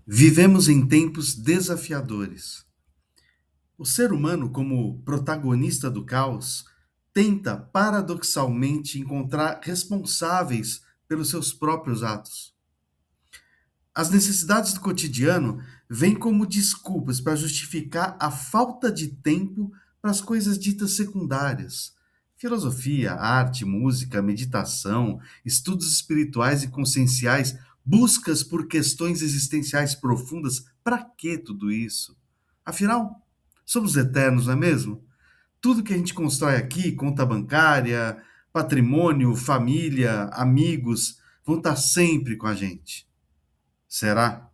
Vivemos em tempos desafiadores. O ser humano, como protagonista do caos, tenta paradoxalmente encontrar responsáveis pelos seus próprios atos. As necessidades do cotidiano vêm como desculpas para justificar a falta de tempo para as coisas ditas secundárias. Filosofia, arte, música, meditação, estudos espirituais e conscienciais, buscas por questões existenciais profundas. Para que tudo isso? Afinal, somos eternos, não é mesmo? Tudo que a gente constrói aqui, conta bancária, patrimônio, família, amigos, vão estar sempre com a gente. Será?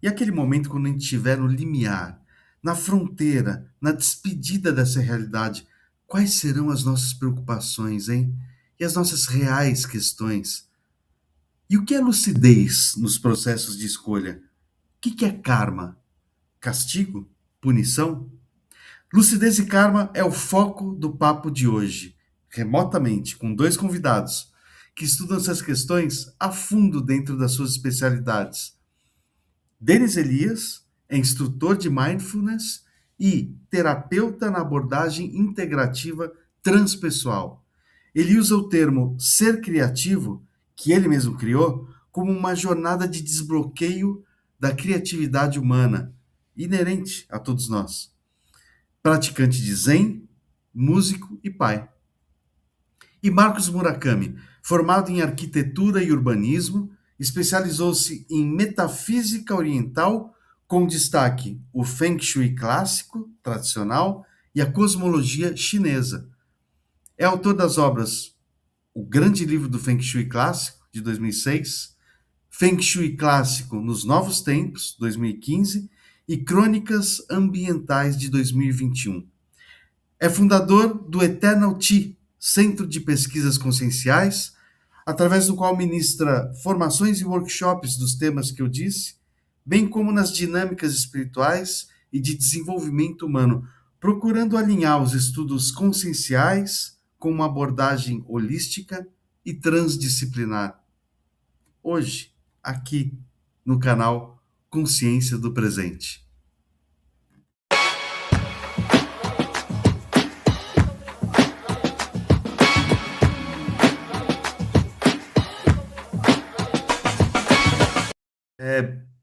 E aquele momento quando a gente estiver no limiar, na fronteira, na despedida dessa realidade, quais serão as nossas preocupações, hein? E as nossas reais questões? E o que é lucidez nos processos de escolha? O que é karma? Castigo? Punição? Lucidez e karma é o foco do papo de hoje, remotamente, com dois convidados que estudam essas questões a fundo dentro das suas especialidades. Denis Elias é instrutor de mindfulness e terapeuta na abordagem integrativa transpessoal. Ele usa o termo ser criativo, que ele mesmo criou, como uma jornada de desbloqueio da criatividade humana, inerente a todos nós. Praticante de Zen, músico e pai. E Marcos Murakami, formado em arquitetura e urbanismo, especializou-se em metafísica oriental, com destaque o Feng Shui clássico, tradicional, e a cosmologia chinesa. É autor das obras O Grande Livro do Feng Shui Clássico, de 2006, Feng Shui Clássico nos Novos Tempos, 2015, e Crônicas Ambientais, de 2021. É fundador do Eternal Tea, Centro de Pesquisas Conscienciais, através do qual ministra formações e workshops dos temas que eu disse, bem como nas dinâmicas espirituais e de desenvolvimento humano, procurando alinhar os estudos conscienciais com uma abordagem holística e transdisciplinar. Hoje, aqui no canal Consciência do Presente.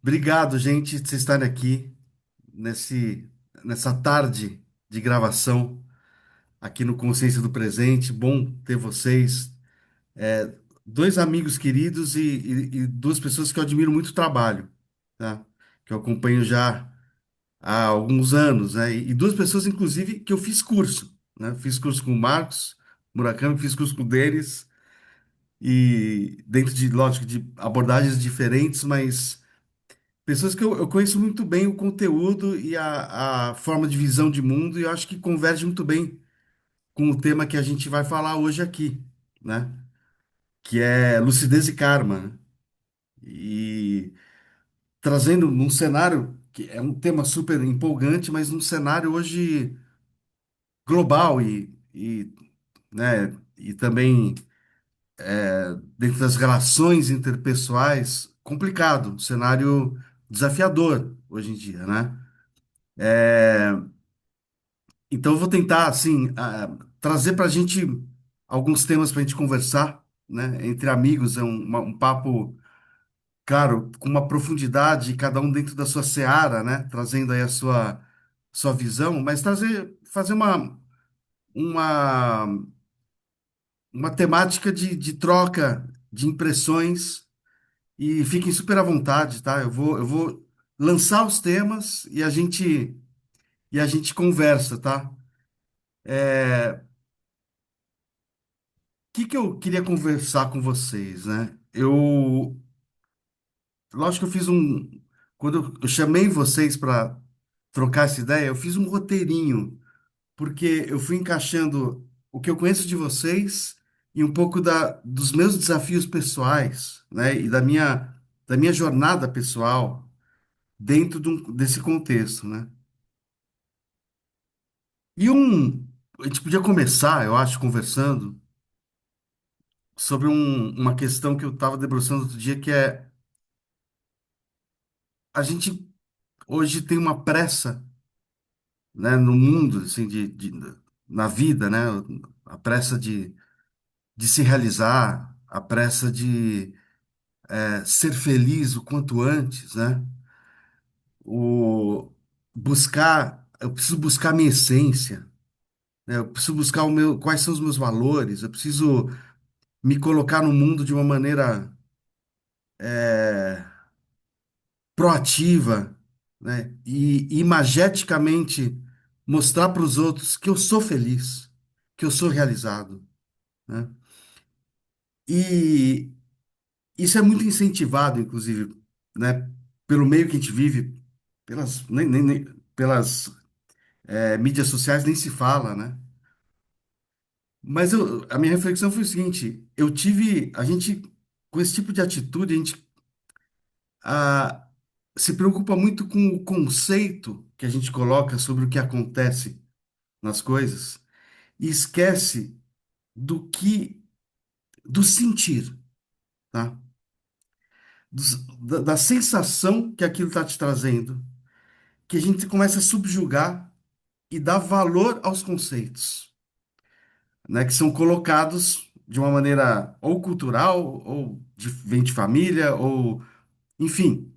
Obrigado, gente, de vocês estarem aqui nesse, nessa tarde de gravação aqui no Consciência do Presente. Bom ter vocês. É, dois amigos queridos e duas pessoas que eu admiro muito o trabalho, tá? Que eu acompanho já há alguns anos, né? E duas pessoas, inclusive, que eu fiz curso, né? Fiz curso com o Marcos Murakami, fiz curso com o Denis, e dentro de, lógico, de abordagens diferentes, mas pessoas que eu conheço muito bem o conteúdo e a forma de visão de mundo, e eu acho que converge muito bem com o tema que a gente vai falar hoje aqui, né? Que é lucidez e karma, né? E trazendo num cenário que é um tema super empolgante, mas num cenário hoje global né, e também dentro das relações interpessoais complicado, um cenário desafiador hoje em dia, né? Então eu vou tentar assim trazer para a gente alguns temas para a gente conversar, né? Entre amigos é um papo, claro, com uma profundidade, cada um dentro da sua seara, né? Trazendo aí a sua visão, mas fazer uma, uma temática de troca de impressões e fiquem super à vontade, tá? Eu vou lançar os temas e a gente conversa, tá? Que eu queria conversar com vocês, né? Lógico que eu fiz quando eu chamei vocês para trocar essa ideia, eu fiz um roteirinho, porque eu fui encaixando o que eu conheço de vocês e um pouco dos meus desafios pessoais, né? E da minha jornada pessoal dentro desse contexto, né? E a gente podia começar, eu acho, conversando sobre uma questão que eu estava debruçando outro dia, que é a gente hoje tem uma pressa, né, no mundo, assim, na vida, né, a pressa de se realizar, a pressa de ser feliz o quanto antes, né? O eu preciso buscar a minha essência, né? Eu preciso buscar quais são os meus valores, eu preciso me colocar no mundo de uma maneira proativa, né? E imageticamente mostrar para os outros que eu sou feliz, que eu sou realizado, né? E isso é muito incentivado, inclusive, né? Pelo meio que a gente vive, pelas mídias sociais nem se fala, né? Mas a minha reflexão foi o seguinte: a gente, com esse tipo de atitude, a gente ah, se preocupa muito com o conceito que a gente coloca sobre o que acontece nas coisas e esquece do sentir, tá? Da sensação que aquilo está te trazendo, que a gente começa a subjugar e dar valor aos conceitos, né, que são colocados de uma maneira ou cultural, vem de família, ou, enfim,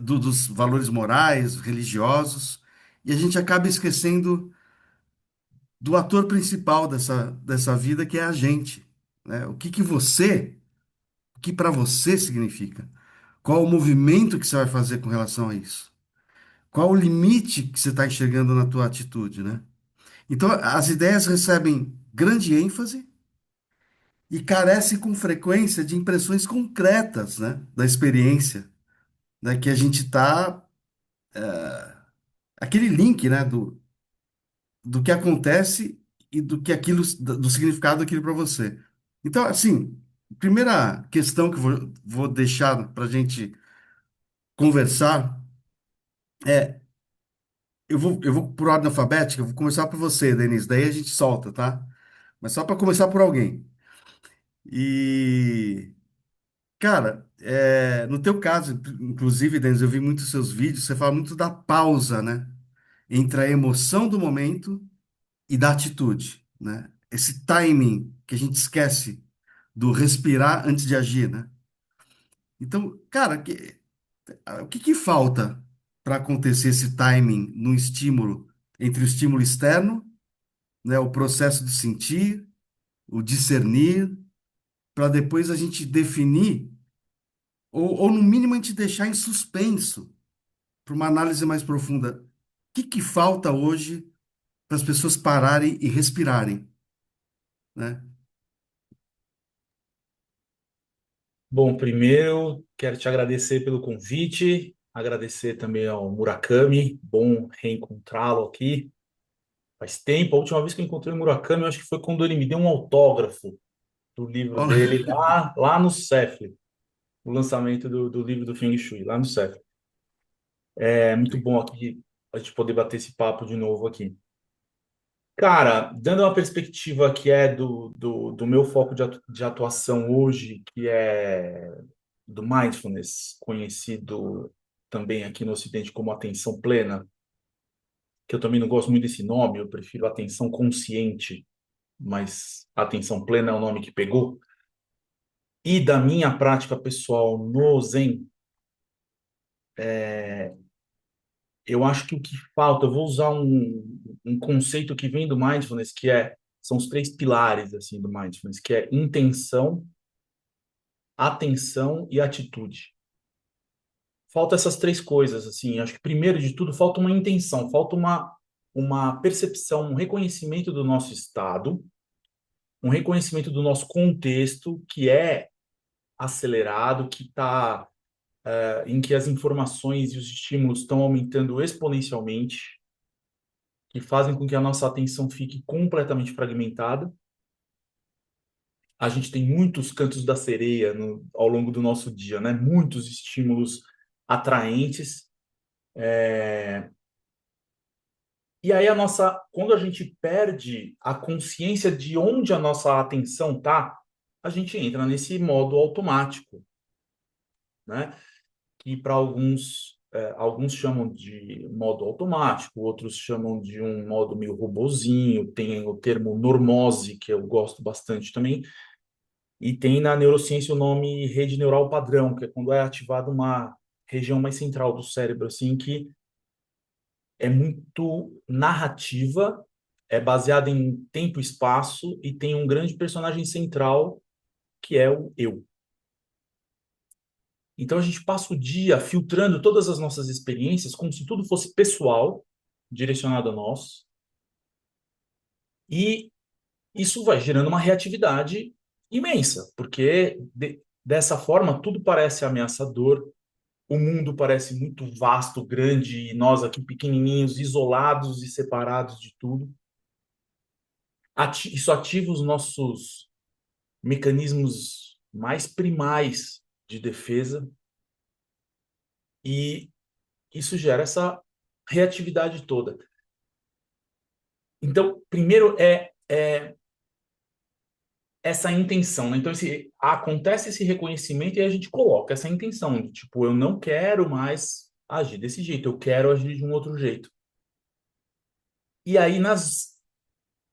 dos valores morais, religiosos, e a gente acaba esquecendo do ator principal dessa vida, que é a gente, né? O que para você significa? Qual o movimento que você vai fazer com relação a isso? Qual o limite que você está enxergando na tua atitude, né? Então, as ideias recebem grande ênfase e carecem com frequência de impressões concretas, né, da experiência, né, que a gente está, aquele link, né, do que acontece e do significado daquilo para você. Então, assim, primeira questão que vou deixar para a gente conversar é, eu vou por ordem alfabética, eu vou começar por você, Denise, daí a gente solta, tá? Mas só para começar por alguém. E cara, no teu caso, inclusive, Denis, eu vi muitos seus vídeos, você fala muito da pausa, né? Entre a emoção do momento e da atitude, né? Esse timing que a gente esquece do respirar antes de agir, né? Então, cara, o que que falta para acontecer esse timing no estímulo, entre o estímulo externo, né? O processo de sentir, o discernir, para depois a gente definir, ou no mínimo a gente deixar em suspenso para uma análise mais profunda. O que que falta hoje para as pessoas pararem e respirarem, né? Bom, primeiro quero te agradecer pelo convite, agradecer também ao Murakami, bom reencontrá-lo aqui. Faz tempo, a última vez que eu encontrei o Murakami, eu acho que foi quando ele me deu um autógrafo do livro Ó, dele lá no CEF, o lançamento do livro do Feng Shui, lá no CEF. É muito bom aqui a gente poder bater esse papo de novo aqui. Cara, dando uma perspectiva que é do meu foco de atuação hoje, que é do mindfulness, conhecido também aqui no Ocidente como atenção plena, que eu também não gosto muito desse nome, eu prefiro atenção consciente, mas atenção plena é o nome que pegou. E da minha prática pessoal no Zen, eu acho que o que falta, eu vou usar um conceito que vem do mindfulness, são os três pilares assim do mindfulness, que é intenção, atenção e atitude. Falta essas três coisas, assim. Acho que primeiro de tudo falta uma intenção, falta uma percepção, um reconhecimento do nosso estado, um reconhecimento do nosso contexto que é acelerado, que está em que as informações e os estímulos estão aumentando exponencialmente, que fazem com que a nossa atenção fique completamente fragmentada. A gente tem muitos cantos da sereia ao longo do nosso dia, né? Muitos estímulos atraentes. E aí quando a gente perde a consciência de onde a nossa atenção tá, a gente entra nesse modo automático, né? que para alguns, alguns chamam de modo automático, outros chamam de um modo meio robozinho, tem o termo normose, que eu gosto bastante também, e tem na neurociência o nome rede neural padrão, que é quando é ativada uma região mais central do cérebro, assim, que é muito narrativa, é baseada em tempo e espaço, e tem um grande personagem central, que é o eu. Então a gente passa o dia filtrando todas as nossas experiências como se tudo fosse pessoal, direcionado a nós, e isso vai gerando uma reatividade imensa, porque dessa forma tudo parece ameaçador, o mundo parece muito vasto, grande, e nós aqui pequenininhos, isolados e separados de tudo. Isso ativa os nossos mecanismos mais primais de defesa e isso gera essa reatividade toda. Então, primeiro é essa intenção, né? Então, acontece esse reconhecimento e a gente coloca essa intenção de, tipo, eu não quero mais agir desse jeito, eu quero agir de um outro jeito. E aí,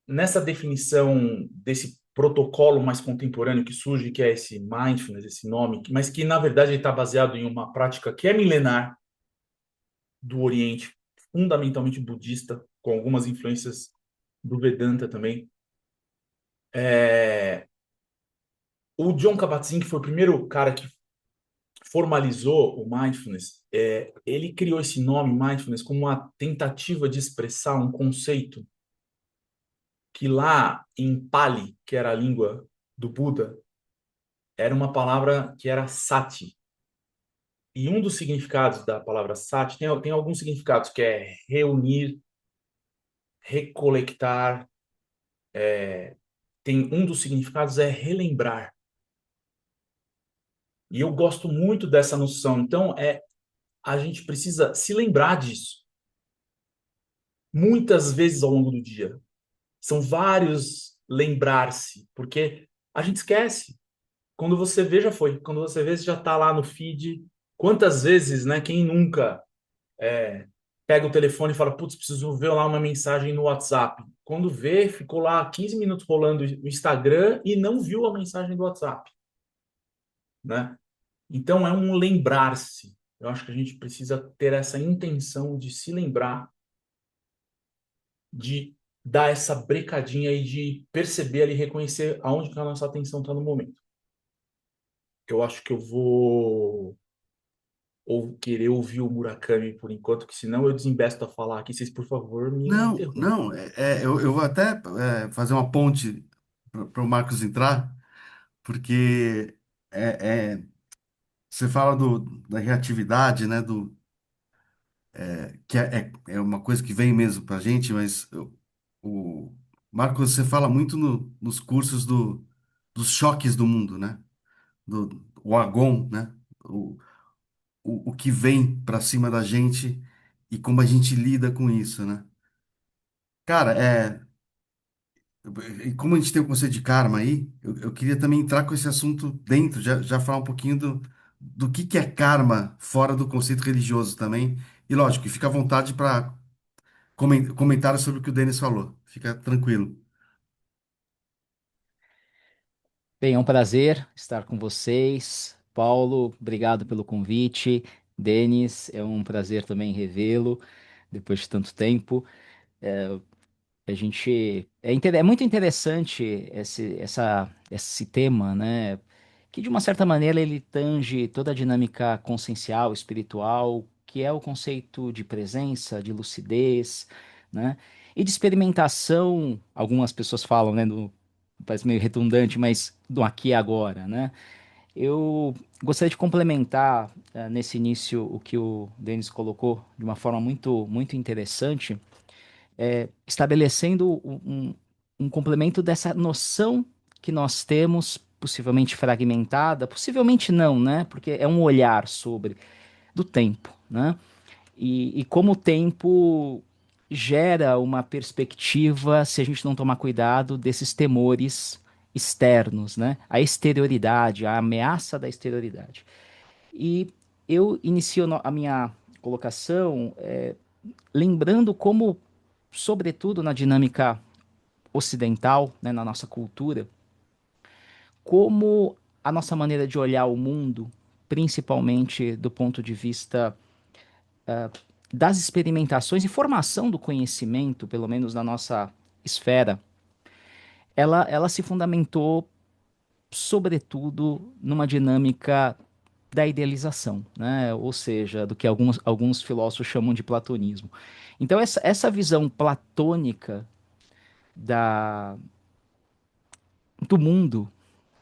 nessa definição desse protocolo mais contemporâneo que surge, que é esse mindfulness, esse nome, mas que, na verdade, está baseado em uma prática que é milenar do Oriente, fundamentalmente budista, com algumas influências do Vedanta também. O John Kabat-Zinn, que foi o primeiro cara que formalizou o mindfulness, ele criou esse nome mindfulness como uma tentativa de expressar um conceito que lá em Pali, que era a língua do Buda, era uma palavra que era sati. E um dos significados da palavra sati tem alguns significados, que é reunir, recolectar, tem um dos significados é relembrar. E eu gosto muito dessa noção. Então, a gente precisa se lembrar disso muitas vezes ao longo do dia. São vários lembrar-se, porque a gente esquece. Quando você vê, já foi. Quando você vê, você já está lá no feed. Quantas vezes, né? Quem nunca pega o telefone e fala, putz, preciso ver lá uma mensagem no WhatsApp. Quando vê, ficou lá 15 minutos rolando o Instagram e não viu a mensagem do WhatsApp, né? Então, é um lembrar-se. Eu acho que a gente precisa ter essa intenção de se lembrar, de dar essa brecadinha e de perceber ali, reconhecer aonde que a nossa atenção está no momento. Eu acho que eu vou ou querer ouvir o Murakami por enquanto, que senão eu desembesto a falar aqui. Vocês, por favor, me Não, interrompam. não, eu vou até fazer uma ponte para o Marcos entrar, porque você fala da reatividade, né, que é uma coisa que vem mesmo para a gente, mas o Marcos, você fala muito nos cursos dos choques do mundo, né, o agon, né, o que vem para cima da gente e como a gente lida com isso, né. Cara, e como a gente tem o conceito de karma aí, eu queria também entrar com esse assunto dentro, já falar um pouquinho do que é karma fora do conceito religioso também. E lógico, fica à vontade para comentar sobre o que o Denis falou. Fica tranquilo. Bem, é um prazer estar com vocês. Paulo, obrigado pelo convite. Denis, é um prazer também revê-lo depois de tanto tempo. A gente é muito interessante esse tema, né? Que de uma certa maneira ele tange toda a dinâmica consciencial, espiritual, que é o conceito de presença, de lucidez, né? E de experimentação. Algumas pessoas falam, né? Parece meio redundante, mas do aqui e agora, né? Eu gostaria de complementar nesse início o que o Denis colocou de uma forma muito interessante, estabelecendo um complemento dessa noção que nós temos, possivelmente fragmentada, possivelmente não, né? Porque é um olhar sobre do tempo, né? E como o tempo gera uma perspectiva, se a gente não tomar cuidado, desses temores externos, né? A exterioridade, a ameaça da exterioridade. E eu inicio a minha colocação lembrando como, sobretudo na dinâmica ocidental, né, na nossa cultura, como a nossa maneira de olhar o mundo, principalmente do ponto de vista das experimentações e formação do conhecimento, pelo menos na nossa esfera, ela se fundamentou, sobretudo, numa dinâmica da idealização, né? Ou seja, do que alguns filósofos chamam de platonismo. Então, essa visão platônica da, do mundo,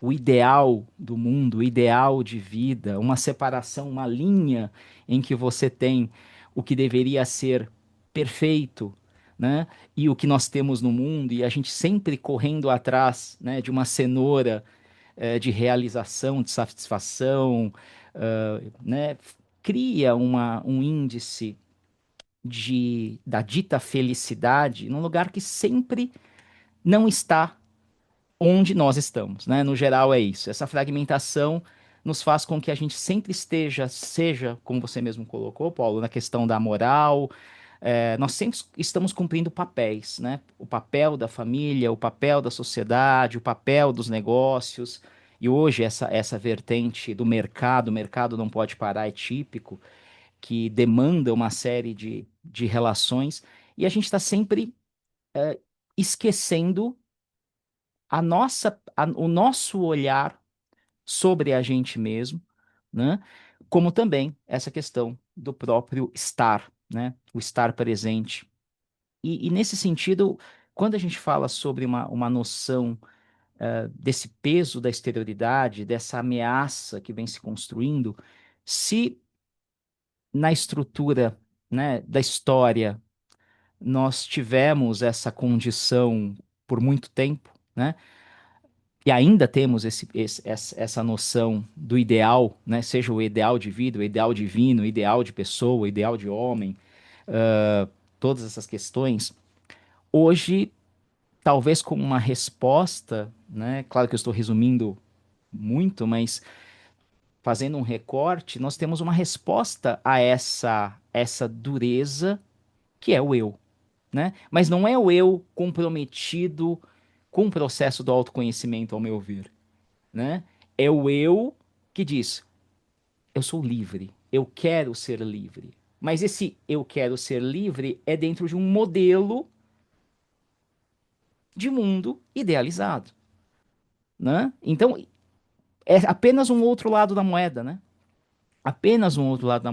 o ideal do mundo, o ideal de vida, uma separação, uma linha em que você tem o que deveria ser perfeito, né? E o que nós temos no mundo, e a gente sempre correndo atrás, né, de uma cenoura de realização, de satisfação, né? Cria um índice da dita felicidade num lugar que sempre não está onde nós estamos, né? No geral é isso. Essa fragmentação nos faz com que a gente sempre seja, como você mesmo colocou, Paulo, na questão da moral, nós sempre estamos cumprindo papéis, né? O papel da família, o papel da sociedade, o papel dos negócios. E hoje essa vertente do mercado, o mercado não pode parar, é típico, que demanda uma série de relações, e a gente está sempre esquecendo o nosso olhar sobre a gente mesmo, né? Como também essa questão do próprio estar, né? O estar presente. E nesse sentido, quando a gente fala sobre uma noção desse peso da exterioridade, dessa ameaça que vem se construindo, se na estrutura, né, da história nós tivemos essa condição por muito tempo, né? E ainda temos essa noção do ideal, né? Seja o ideal de vida, o ideal divino, o ideal de pessoa, o ideal de homem, todas essas questões. Hoje, talvez como uma resposta, né? Claro que eu estou resumindo muito, mas fazendo um recorte, nós temos uma resposta a essa dureza que é o eu, né? Mas não é o eu comprometido com o processo do autoconhecimento, ao meu ver, né? É o eu que diz: eu sou livre, eu quero ser livre. Mas esse eu quero ser livre é dentro de um modelo de mundo idealizado, né? Então, é apenas um outro lado da moeda, né? Apenas um outro lado da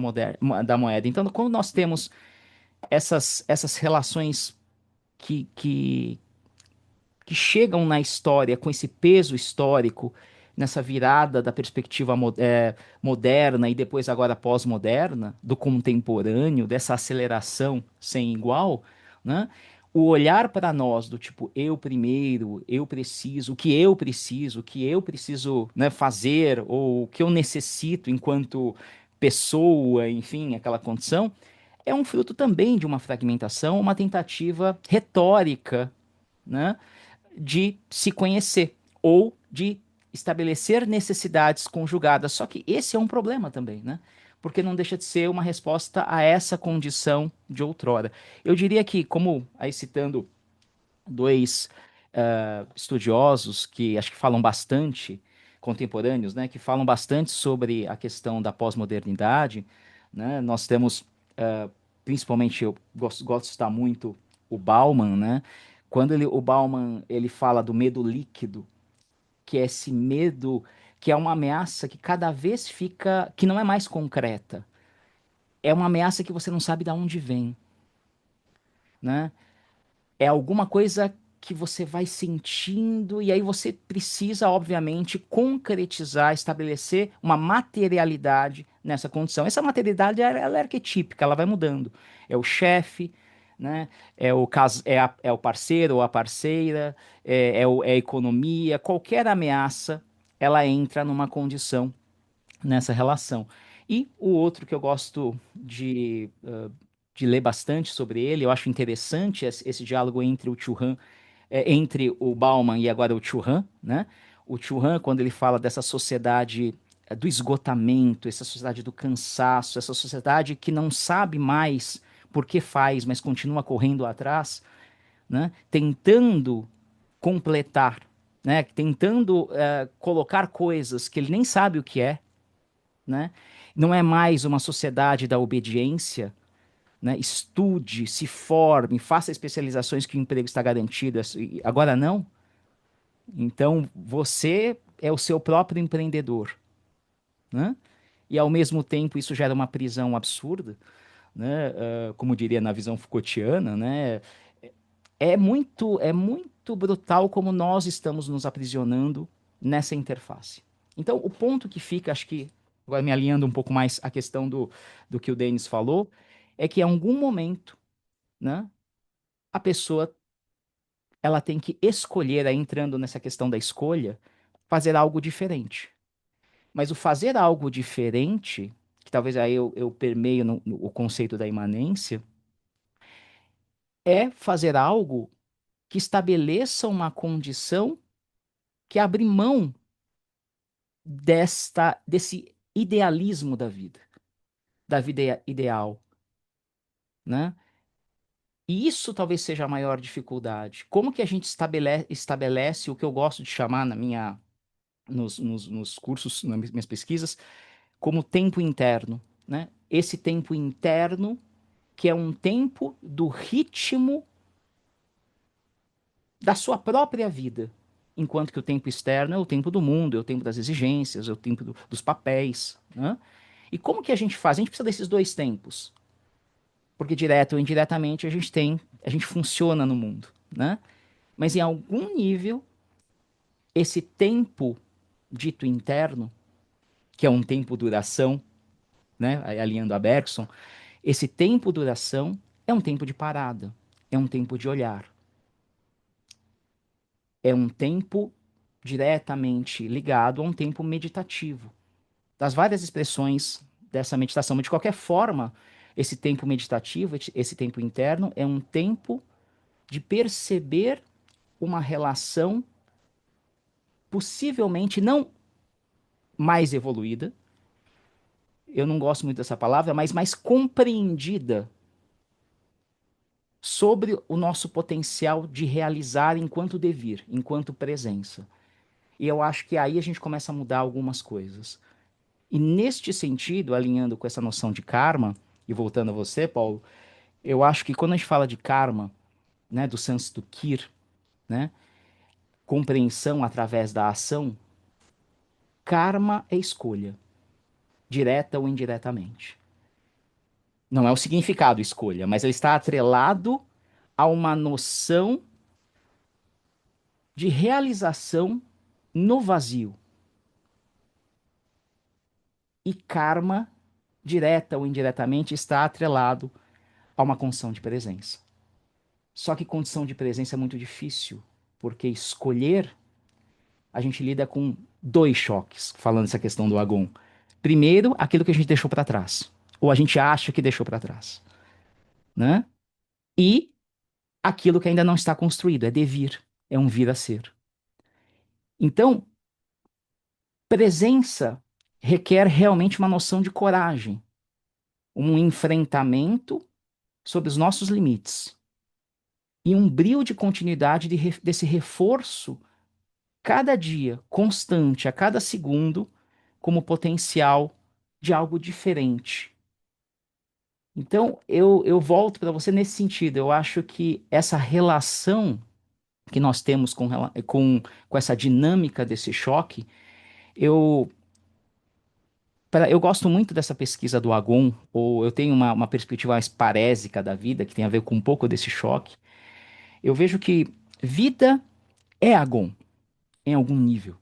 moeda. Então, quando nós temos essas relações que, que, que chegam na história com esse peso histórico, nessa virada da perspectiva moderna e depois agora pós-moderna, do contemporâneo, dessa aceleração sem igual, né? O olhar para nós do tipo eu primeiro, eu preciso, o que eu preciso, né, fazer, ou o que eu necessito enquanto pessoa, enfim, aquela condição, é um fruto também de uma fragmentação, uma tentativa retórica, né, de se conhecer ou de estabelecer necessidades conjugadas. Só que esse é um problema também, né? Porque não deixa de ser uma resposta a essa condição de outrora. Eu diria que, como aí citando dois estudiosos que acho que falam bastante, contemporâneos, né, que falam bastante sobre a questão da pós-modernidade, né? Nós temos, principalmente, eu gosto de citar muito o Bauman, né? Quando o Bauman ele fala do medo líquido, que é esse medo que é uma ameaça que cada vez fica, que não é mais concreta, é uma ameaça que você não sabe de onde vem, né? É alguma coisa que você vai sentindo e aí você precisa, obviamente, concretizar, estabelecer uma materialidade nessa condição. Essa materialidade ela é arquetípica, ela vai mudando. É o chefe, né? É o parceiro ou a parceira, é a economia, qualquer ameaça, ela entra numa condição nessa relação. E o outro que eu gosto de ler bastante sobre ele, eu acho interessante esse diálogo entre o Churran, entre o Bauman e agora o Churran, né? O Churran, quando ele fala dessa sociedade do esgotamento, essa sociedade do cansaço, essa sociedade que não sabe mais por que faz, mas continua correndo atrás, né? Tentando completar, né? Tentando colocar coisas que ele nem sabe o que é, né? Não é mais uma sociedade da obediência, né? Estude, se forme, faça especializações que o emprego está garantido. Agora não. Então você é o seu próprio empreendedor, né? E ao mesmo tempo isso gera uma prisão absurda, né? Como diria na visão Foucaultiana, né? É muito brutal como nós estamos nos aprisionando nessa interface. Então, o ponto que fica, acho que, agora me alinhando um pouco mais à questão do que o Denis falou, é que em algum momento, né, a pessoa ela tem que escolher, aí entrando nessa questão da escolha, fazer algo diferente. Mas o fazer algo diferente, que talvez aí eu permeio no conceito da imanência, é fazer algo que estabeleça uma condição que abre mão desse idealismo da vida ideal, né? E isso talvez seja a maior dificuldade. Como que a gente estabelece o que eu gosto de chamar nos cursos, nas minhas pesquisas, como tempo interno, né? Esse tempo interno que é um tempo do ritmo da sua própria vida, enquanto que o tempo externo é o tempo do mundo, é o tempo das exigências, é o tempo dos papéis, né? E como que a gente faz? A gente precisa desses dois tempos, porque direto ou indiretamente a gente funciona no mundo, né? Mas em algum nível, esse tempo dito interno, que é um tempo duração, né? Aí alinhando a Bergson, esse tempo duração é um tempo de parada, é um tempo de olhar, é um tempo diretamente ligado a um tempo meditativo. Das várias expressões dessa meditação, mas de qualquer forma, esse tempo meditativo, esse tempo interno, é um tempo de perceber uma relação possivelmente não mais evoluída, eu não gosto muito dessa palavra, mas mais compreendida sobre o nosso potencial de realizar enquanto devir, enquanto presença. E eu acho que aí a gente começa a mudar algumas coisas. E neste sentido, alinhando com essa noção de karma, e voltando a você, Paulo, eu acho que quando a gente fala de karma, né, do sânscrito kir, né, compreensão através da ação, karma é escolha, direta ou indiretamente. Não é o significado escolha, mas ele está atrelado a uma noção de realização no vazio. E karma, direta ou indiretamente, está atrelado a uma condição de presença. Só que condição de presença é muito difícil, porque escolher, a gente lida com dois choques, falando essa questão do Agon. Primeiro, aquilo que a gente deixou para trás, ou a gente acha que deixou para trás, né? E aquilo que ainda não está construído, é devir, é um vir a ser. Então, presença requer realmente uma noção de coragem, um enfrentamento sobre os nossos limites e um brio de continuidade desse reforço cada dia, constante, a cada segundo, como potencial de algo diferente. Então, eu volto para você nesse sentido. Eu acho que essa relação que nós temos com essa dinâmica desse choque, eu, eu gosto muito dessa pesquisa do Agon, ou eu tenho uma perspectiva mais parésica da vida, que tem a ver com um pouco desse choque. Eu vejo que vida é Agon, em algum nível,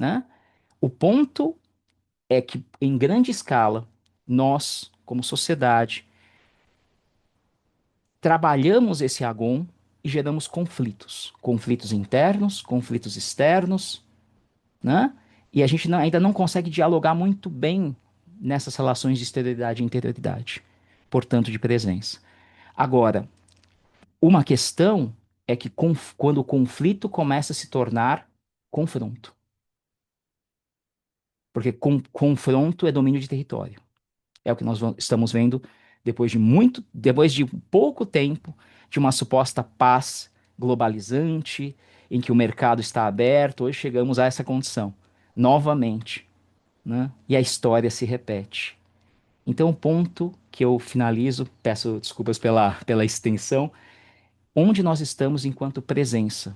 né? O ponto é que, em grande escala, nós, como sociedade, trabalhamos esse agon e geramos conflitos. Conflitos internos, conflitos externos, né? E a gente ainda não consegue dialogar muito bem nessas relações de exterioridade e interioridade, portanto, de presença. Agora, uma questão é que quando o conflito começa a se tornar confronto. porque confronto é domínio de território. É o que nós estamos vendo depois de pouco tempo de uma suposta paz globalizante, em que o mercado está aberto. Hoje chegamos a essa condição, novamente, né? E a história se repete. Então, o ponto que eu finalizo, peço desculpas pela extensão, onde nós estamos enquanto presença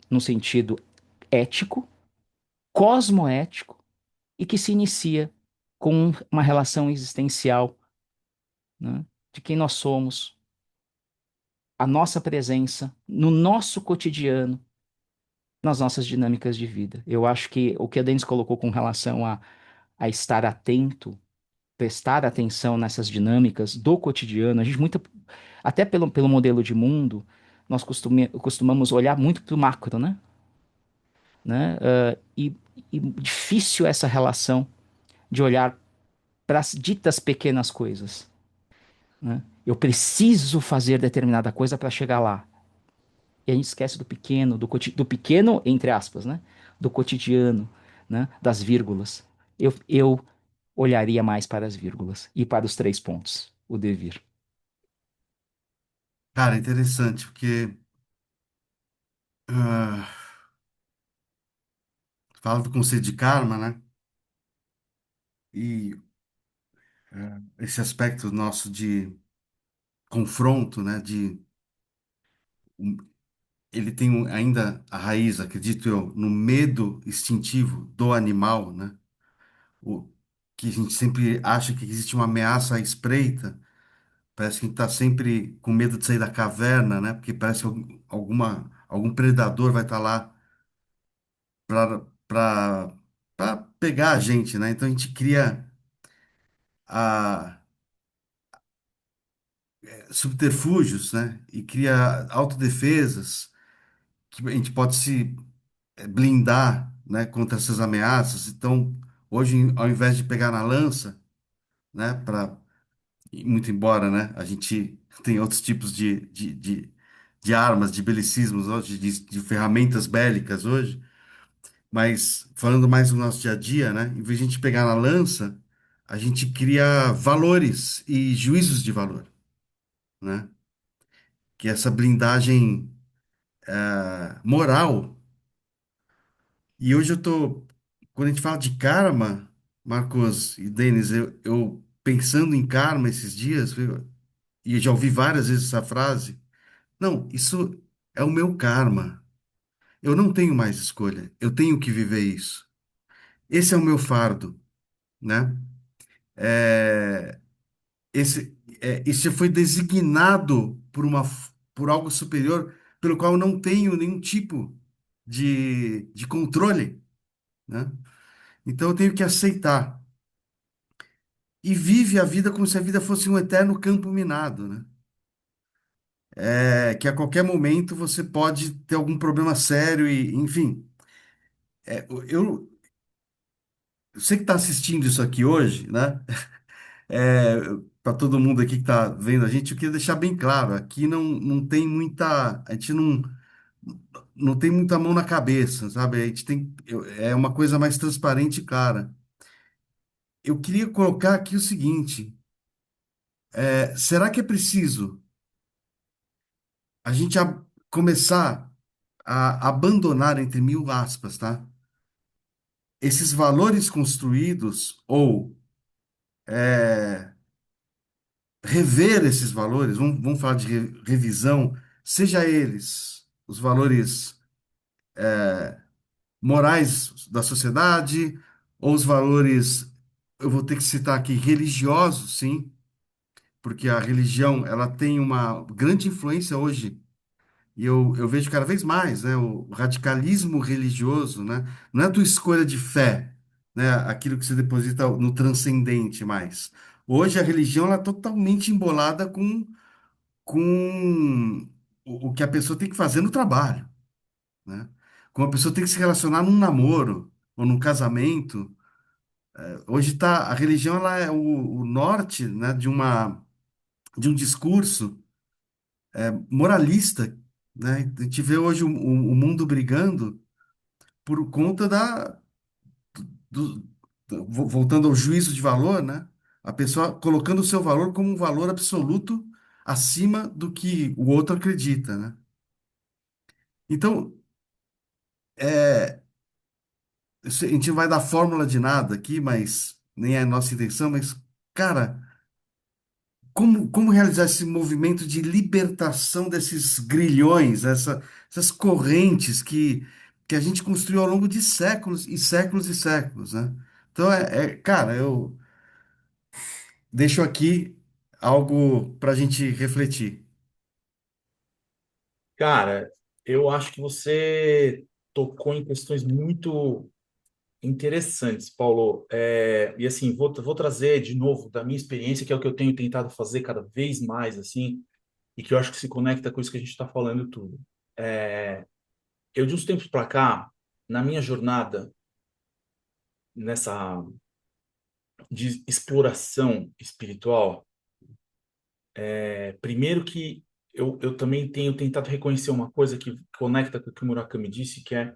no sentido ético, cosmoético, e que se inicia com uma relação existencial, né, de quem nós somos, a nossa presença no nosso cotidiano, nas nossas dinâmicas de vida. Eu acho que o que a Denis colocou com relação a estar atento, prestar atenção nessas dinâmicas do cotidiano, a gente muito, até pelo modelo de mundo, nós costumamos olhar muito para o macro, né? E difícil essa relação de olhar para as ditas pequenas coisas, né? Eu preciso fazer determinada coisa para chegar lá. E a gente esquece do pequeno, do pequeno, entre aspas, né? Do cotidiano, né? Das vírgulas. Eu olharia mais para as vírgulas e para os três pontos, o devir. Cara, interessante, porque ah, fala do conceito de karma, né? E esse aspecto nosso de confronto, né? Um- ele tem ainda a raiz, acredito eu, no medo instintivo do animal, né? O, que a gente sempre acha que existe uma ameaça à espreita. Parece que a gente está sempre com medo de sair da caverna, né? Porque parece que algum predador vai estar lá para pegar a gente, né? Então a gente cria a, subterfúgios, né? E cria autodefesas que a gente pode se blindar, né? Contra essas ameaças. Então, hoje, ao invés de pegar na lança, né? Muito embora, né? A gente tem outros tipos de armas, de belicismos hoje, de ferramentas bélicas hoje. Mas falando mais do nosso dia a dia, né? Em vez de a gente pegar na lança, a gente cria valores e juízos de valor, né? Que é essa blindagem moral. E hoje quando a gente fala de karma, Marcos e Denis, eu pensando em karma esses dias, e eu já ouvi várias vezes essa frase. Não, isso é o meu karma. Eu não tenho mais escolha. Eu tenho que viver isso. Esse é o meu fardo, né? É, isso já foi designado por algo superior, pelo qual eu não tenho nenhum tipo de controle, né? Então eu tenho que aceitar. E vive a vida como se a vida fosse um eterno campo minado, né? Que a qualquer momento você pode ter algum problema sério e, enfim. Você que está assistindo isso aqui hoje, né? É, para todo mundo aqui que está vendo a gente, eu queria deixar bem claro, aqui não tem muita, a gente não tem muita mão na cabeça, sabe? A gente é uma coisa mais transparente e clara. Eu queria colocar aqui o seguinte, será que é preciso a gente começar a abandonar, entre mil aspas, tá? Esses valores construídos ou rever esses valores, vamos falar de revisão, seja eles os valores morais da sociedade ou os valores, eu vou ter que citar aqui, religiosos, sim, porque a religião ela tem uma grande influência hoje. E eu vejo cada vez mais, né, o radicalismo religioso, né, não é a tua escolha de fé, né, aquilo que você deposita no transcendente mais. Hoje a religião ela é totalmente embolada com o que a pessoa tem que fazer no trabalho, né? Como a pessoa tem que se relacionar num namoro ou num casamento. Hoje tá, a religião ela é o norte, né, de um discurso moralista, né? A gente vê hoje o mundo brigando por conta do- voltando ao juízo de valor, né? A pessoa colocando o seu valor como um valor absoluto acima do que o outro acredita, né? Então, é, a gente não vai dar fórmula de nada aqui, mas nem é a nossa intenção, mas, cara, como realizar esse movimento de libertação desses grilhões, essas correntes que a gente construiu ao longo de séculos e séculos e séculos, né? Então, cara, eu deixo aqui algo para a gente refletir. Cara, eu acho que você tocou em questões muito interessantes, Paulo. E assim, vou trazer de novo da minha experiência, que é o que eu tenho tentado fazer cada vez mais, assim, e que eu acho que se conecta com isso que a gente está falando tudo. Eu, de uns tempos para cá, na minha jornada, nessa de exploração espiritual, primeiro que eu também tenho tentado reconhecer uma coisa que conecta com o que o Murakami disse, que é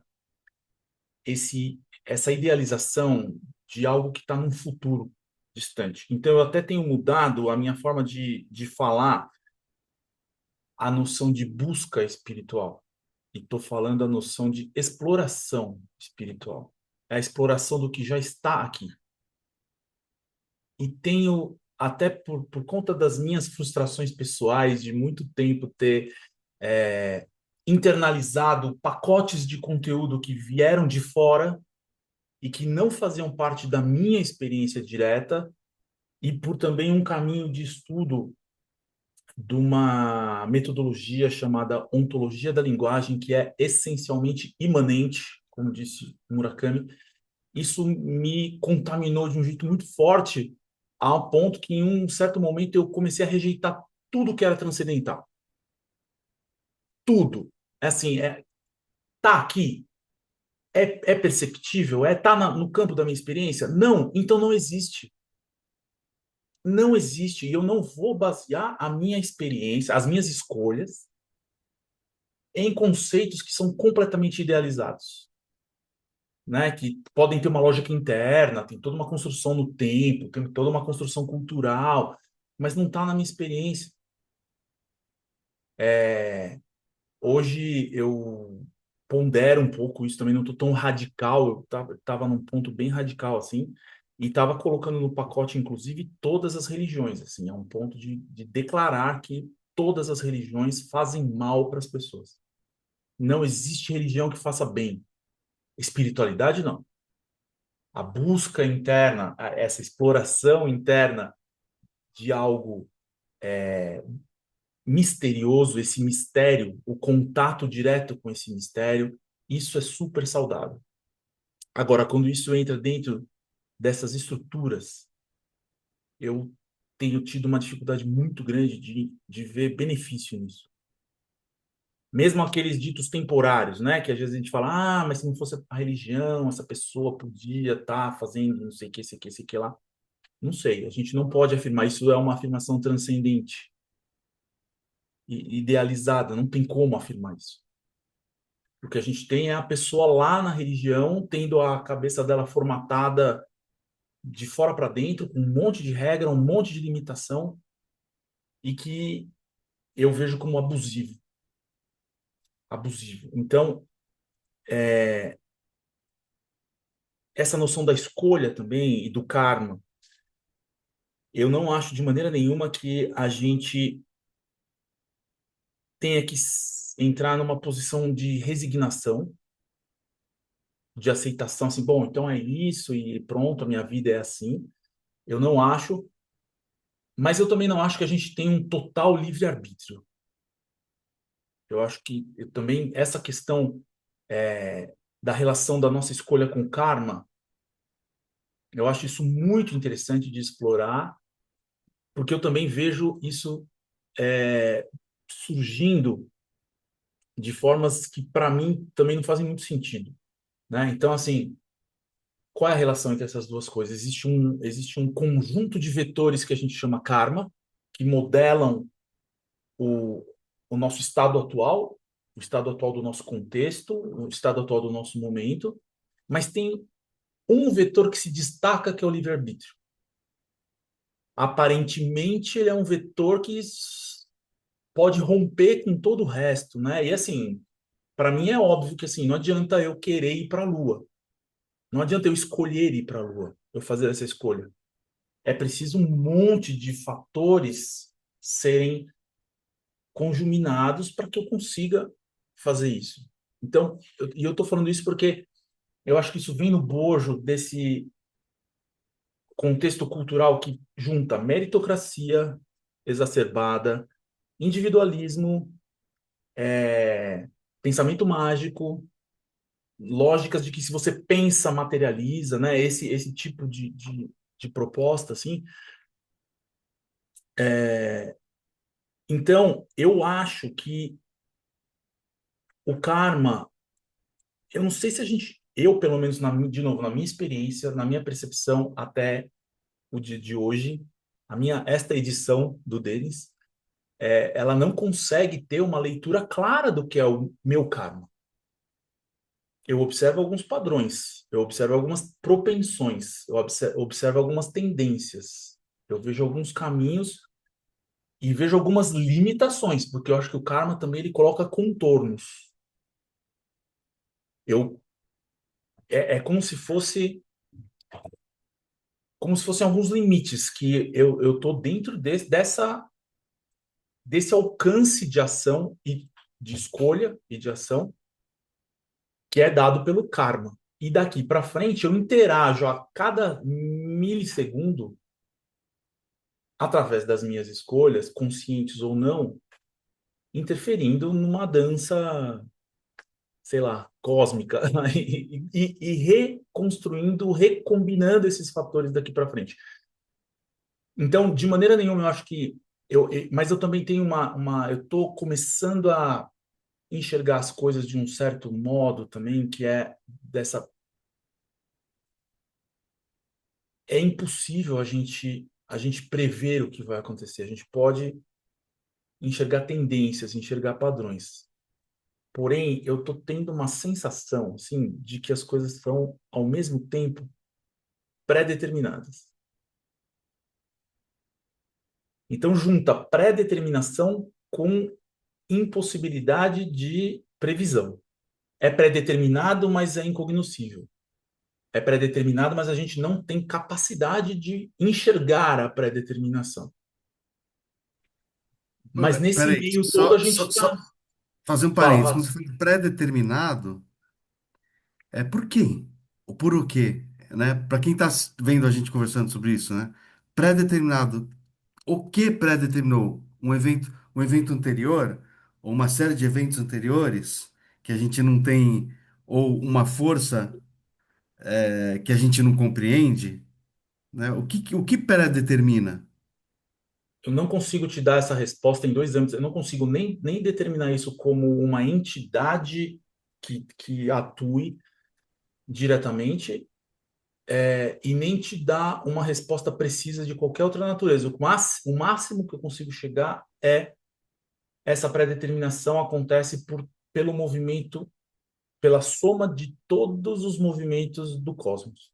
essa idealização de algo que está num futuro distante. Então, eu até tenho mudado a minha forma de falar a noção de busca espiritual. E estou falando a noção de exploração espiritual. É a exploração do que já está aqui. E tenho, até por conta das minhas frustrações pessoais, de muito tempo ter é, internalizado pacotes de conteúdo que vieram de fora e que não faziam parte da minha experiência direta, e por também um caminho de estudo de uma metodologia chamada ontologia da linguagem, que é essencialmente imanente, como disse Murakami. Isso me contaminou de um jeito muito forte, ao ponto que em um certo momento eu comecei a rejeitar tudo que era transcendental. Tudo. É assim, tá aqui, é perceptível, tá no campo da minha experiência? Não, então não existe. Não existe. E eu não vou basear a minha experiência, as minhas escolhas, em conceitos que são completamente idealizados, né? Que podem ter uma lógica interna, tem toda uma construção no tempo, tem toda uma construção cultural, mas não está na minha experiência. Hoje eu pondero um pouco isso também, não estou tão radical, eu estava num ponto bem radical, assim, e estava colocando no pacote, inclusive, todas as religiões, assim, é um ponto de declarar que todas as religiões fazem mal para as pessoas. Não existe religião que faça bem. Espiritualidade, não. A busca interna, essa exploração interna de algo misterioso, esse mistério, o contato direto com esse mistério, isso é super saudável. Agora, quando isso entra dentro dessas estruturas, eu tenho tido uma dificuldade muito grande de ver benefício nisso. Mesmo aqueles ditos temporários, né? Que às vezes a gente fala, mas se não fosse a religião, essa pessoa podia estar fazendo não sei o que, sei o que, sei o que lá. Não sei, a gente não pode afirmar. Isso é uma afirmação transcendente e idealizada, não tem como afirmar isso. O que a gente tem é a pessoa lá na religião tendo a cabeça dela formatada de fora para dentro, com um monte de regra, um monte de limitação, e que eu vejo como abusivo. Abusivo. Então, essa noção da escolha também e do karma, eu não acho de maneira nenhuma que a gente tenha que entrar numa posição de resignação, de aceitação, assim, bom, então é isso e pronto, a minha vida é assim. Eu não acho, mas eu também não acho que a gente tem um total livre-arbítrio. Eu acho que também essa questão da relação da nossa escolha com o karma, eu acho isso muito interessante de explorar, porque eu também vejo isso surgindo de formas que, para mim, também não fazem muito sentido, né? Então, assim, qual é a relação entre essas duas coisas? Existe um conjunto de vetores que a gente chama karma, que modelam o, o nosso estado atual, o estado atual do nosso contexto, o estado atual do nosso momento, mas tem um vetor que se destaca, que é o livre-arbítrio. Aparentemente, ele é um vetor que pode romper com todo o resto, né? E assim, para mim é óbvio que assim, não adianta eu querer ir para a Lua. Não adianta eu escolher ir para a Lua, eu fazer essa escolha. É preciso um monte de fatores serem conjuminados para que eu consiga fazer isso. Então, eu estou falando isso porque eu acho que isso vem no bojo desse contexto cultural que junta meritocracia exacerbada, individualismo, pensamento mágico, lógicas de que se você pensa, materializa, né? Esse tipo de proposta, assim. Então, eu acho que o karma, eu não sei se a gente, eu pelo menos, de novo, na minha experiência, na minha percepção até o dia de hoje, esta edição do Denis, ela não consegue ter uma leitura clara do que é o meu karma. Eu observo alguns padrões, eu observo algumas propensões, eu observo algumas tendências, eu vejo alguns caminhos e vejo algumas limitações, porque eu acho que o karma também ele coloca contornos. Eu é como se fossem alguns limites que eu tô dentro desse alcance de ação e de escolha e de ação que é dado pelo karma. E daqui para frente eu interajo a cada milissegundo através das minhas escolhas, conscientes ou não, interferindo numa dança, sei lá, cósmica, e reconstruindo, recombinando esses fatores daqui para frente. Então, de maneira nenhuma, eu acho que mas eu também tenho eu estou começando a enxergar as coisas de um certo modo também, que é dessa, é impossível a gente prever o que vai acontecer. A gente pode enxergar tendências, enxergar padrões. Porém, eu estou tendo uma sensação, assim, de que as coisas são, ao mesmo tempo, pré-determinadas. Então, junta pré-determinação com impossibilidade de previsão. É pré-determinado, mas é incognoscível. É pré-determinado, mas a gente não tem capacidade de enxergar a pré-determinação. Mas nesse Peraí, meio todo a só, gente só, está. só fazer um Fala, parênteses. fala. Quando você fala pré-determinado, é por quê? Ou por o quê? Né? Para quem está vendo a gente conversando sobre isso, né? Pré-determinado, o que pré-determinou? Um evento anterior, ou uma série de eventos anteriores, que a gente não tem, ou uma força que a gente não compreende, né? O que pré-determina? Eu não consigo te dar essa resposta em dois âmbitos. Eu não consigo nem determinar isso como uma entidade que atue diretamente, e nem te dar uma resposta precisa de qualquer outra natureza. O máximo que eu consigo chegar é essa pré-determinação acontece pelo movimento, pela soma de todos os movimentos do cosmos.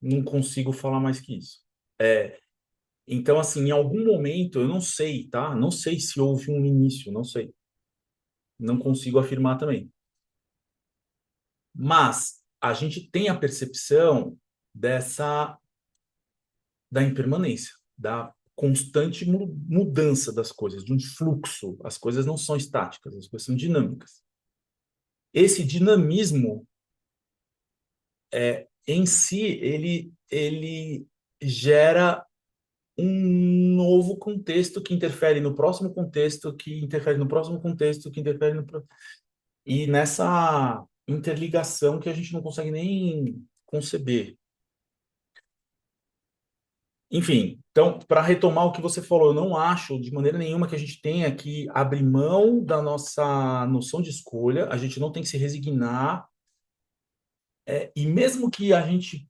Não consigo falar mais que isso. Então, assim, em algum momento, eu não sei, tá? Não sei se houve um início, não sei. Não consigo afirmar também. Mas a gente tem a percepção da impermanência, da constante mudança das coisas, de um fluxo. As coisas não são estáticas, as coisas são dinâmicas. Esse dinamismo em si, ele gera um novo contexto que interfere no próximo contexto, que interfere no próximo contexto, que interfere no... E nessa interligação que a gente não consegue nem conceber. Enfim, então, para retomar o que você falou, eu não acho de maneira nenhuma que a gente tenha que abrir mão da nossa noção de escolha, a gente não tem que se resignar, e mesmo que a gente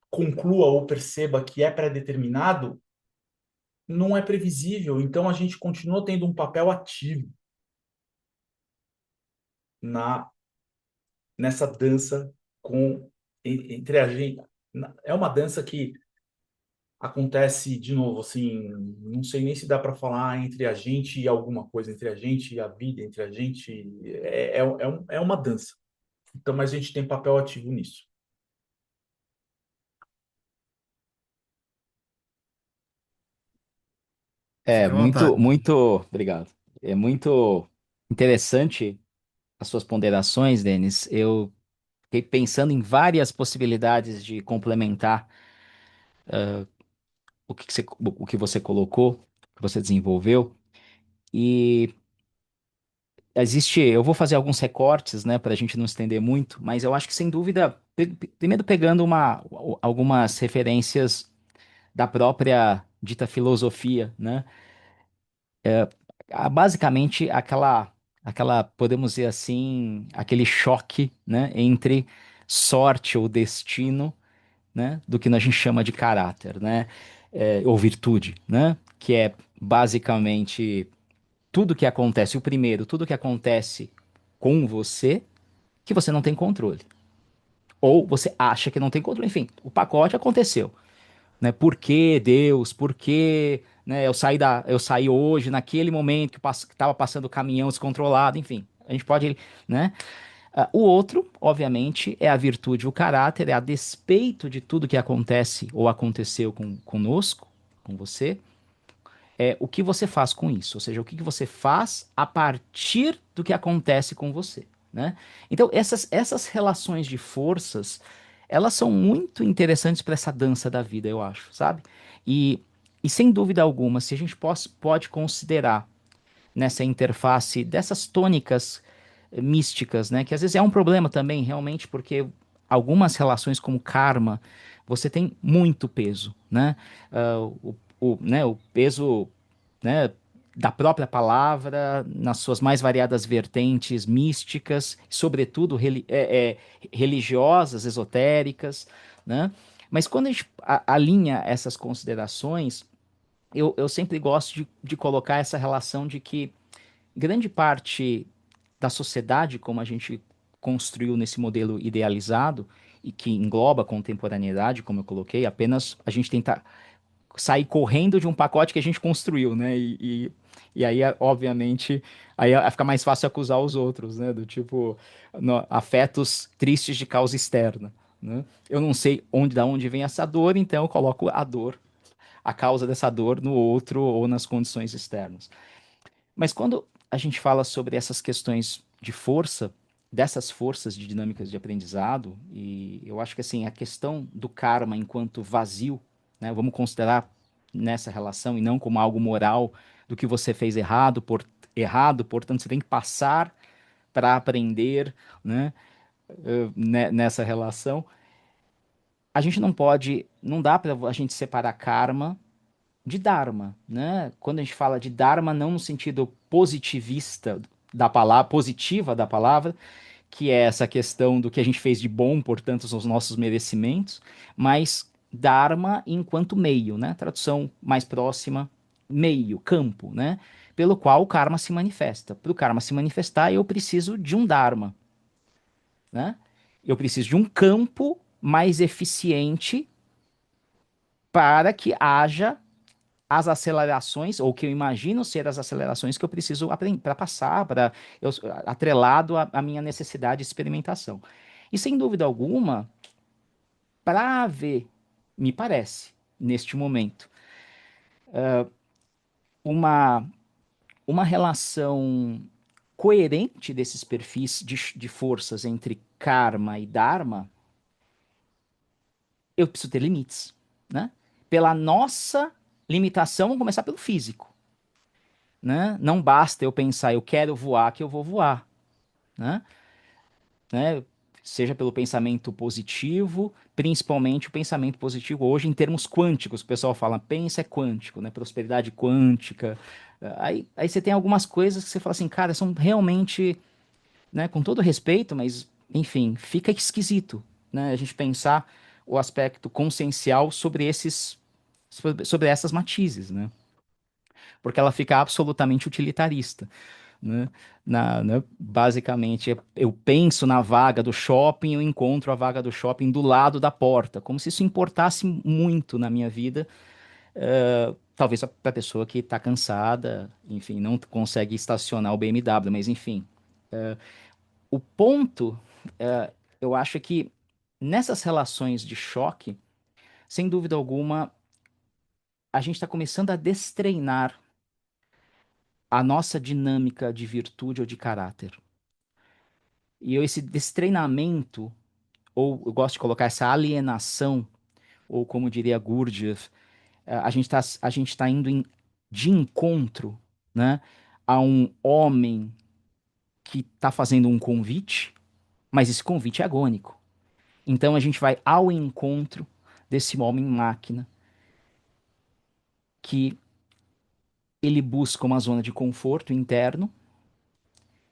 conclua ou perceba que é pré-determinado, não é previsível, então a gente continua tendo um papel ativo na nessa dança entre a gente. É uma dança que acontece de novo, assim, não sei nem se dá para falar entre a gente e alguma coisa, entre a gente e a vida, entre a gente. É uma dança. Então, mas a gente tem papel ativo nisso. É Fica à vontade. muito obrigado. É muito interessante as suas ponderações, Denis. Eu fiquei pensando em várias possibilidades de complementar o que você colocou, que você desenvolveu. E eu vou fazer alguns recortes, né, para a gente não estender muito, mas eu acho que sem dúvida, primeiro pegando algumas referências da própria dita filosofia, né? Basicamente podemos dizer assim, aquele choque, né, entre sorte ou destino, né, do que a gente chama de caráter, né, ou virtude, né, que é basicamente tudo que acontece, o primeiro, tudo que acontece com você, que você não tem controle. Ou você acha que não tem controle. Enfim, o pacote aconteceu, né? Por que Deus? Por que, né, eu saí hoje, naquele momento que estava passando o caminhão descontrolado, enfim. A gente pode, né? O outro, obviamente, é a virtude, o caráter, é a despeito de tudo que acontece ou aconteceu conosco, com você, é o que você faz com isso, ou seja, o que você faz a partir do que acontece com você, né? Então, essas relações de forças, elas são muito interessantes para essa dança da vida, eu acho, sabe? E, e sem dúvida alguma, se a gente pode considerar nessa interface dessas tônicas místicas, né? Que às vezes é um problema também, realmente, porque algumas relações como karma, você tem muito peso, né? O peso, né, da própria palavra, nas suas mais variadas vertentes místicas, sobretudo religiosas, esotéricas, né? Mas quando a gente alinha essas considerações, eu sempre gosto de colocar essa relação de que grande parte da sociedade, como a gente construiu nesse modelo idealizado, e que engloba a contemporaneidade, como eu coloquei, apenas a gente tentar sair correndo de um pacote que a gente construiu, né? E aí, obviamente, fica mais fácil acusar os outros, né? Do tipo, afetos tristes de causa externa, né? Eu não sei da onde vem essa dor, então eu coloco a causa dessa dor no outro ou nas condições externas. Mas quando a gente fala sobre essas questões de força, dessas forças de dinâmicas de aprendizado, e eu acho que assim, a questão do karma enquanto vazio, né, vamos considerar nessa relação e não como algo moral do que você fez errado, portanto você tem que passar para aprender, né, nessa relação. A gente não dá para a gente separar karma de Dharma, né? Quando a gente fala de Dharma, não no sentido positivista da palavra, positiva da palavra, que é essa questão do que a gente fez de bom, portanto, são os nossos merecimentos, mas Dharma enquanto meio, né? Tradução mais próxima, meio, campo, né? Pelo qual o karma se manifesta. Para o karma se manifestar, eu preciso de um Dharma, né? Eu preciso de um campo mais eficiente para que haja as acelerações, ou que eu imagino ser as acelerações que eu preciso aprender para passar, atrelado à minha necessidade de experimentação. E sem dúvida alguma, para haver, me parece, neste momento, uma, uma relação coerente desses perfis de forças entre karma e dharma, eu preciso ter limites, né? Pela nossa limitação, vamos começar pelo físico, né? Não basta eu pensar, eu quero voar, que eu vou voar, né? Né? Seja pelo pensamento positivo, principalmente o pensamento positivo hoje em termos quânticos. O pessoal fala, pensa é quântico, né? Prosperidade quântica. Aí você tem algumas coisas que você fala assim, cara, são realmente, né? Com todo respeito, mas enfim, fica esquisito, né? A gente pensar o aspecto consciencial sobre essas matizes, né? Porque ela fica absolutamente utilitarista. né? Basicamente, eu penso na vaga do shopping, eu encontro a vaga do shopping do lado da porta, como se isso importasse muito na minha vida. Talvez para a pessoa que está cansada, enfim, não consegue estacionar o BMW, mas enfim. O ponto, eu acho que nessas relações de choque, sem dúvida alguma, a gente está começando a destreinar a nossa dinâmica de virtude ou de caráter. E esse destreinamento, ou eu gosto de colocar essa alienação, ou como diria Gurdjieff, a gente tá indo de encontro, né, a um homem que está fazendo um convite, mas esse convite é agônico. Então a gente vai ao encontro desse homem máquina que ele busca uma zona de conforto interno,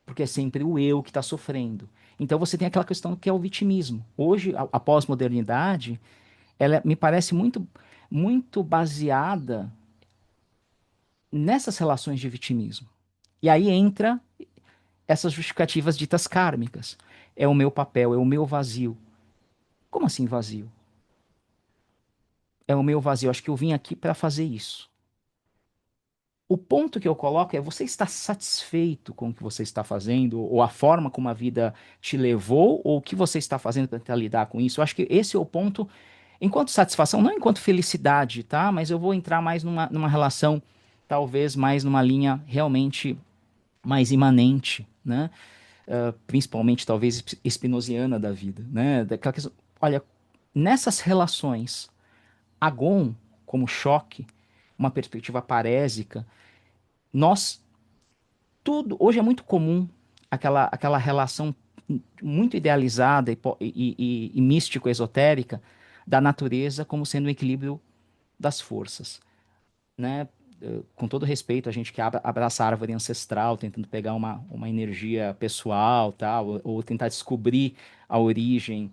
porque é sempre o eu que está sofrendo. Então você tem aquela questão que é o vitimismo. Hoje, a pós-modernidade, ela me parece muito baseada nessas relações de vitimismo. E aí entra essas justificativas ditas kármicas. É o meu papel, é o meu vazio. Como assim vazio? É o meu vazio. Acho que eu vim aqui para fazer isso. O ponto que eu coloco é: você está satisfeito com o que você está fazendo, ou a forma como a vida te levou, ou o que você está fazendo para tentar lidar com isso? Eu acho que esse é o ponto, enquanto satisfação, não enquanto felicidade, tá? Mas eu vou entrar mais numa relação, talvez mais numa linha realmente mais imanente, né? Principalmente, talvez, espinosiana da vida, né? Daquela questão, olha, nessas relações, agon, como choque, uma perspectiva parésica, nós tudo. Hoje é muito comum aquela relação muito idealizada e místico-esotérica da natureza como sendo um equilíbrio das forças, né? Com todo respeito, a gente que abraça a árvore ancestral, tentando pegar uma energia pessoal, tal, ou tentar descobrir a origem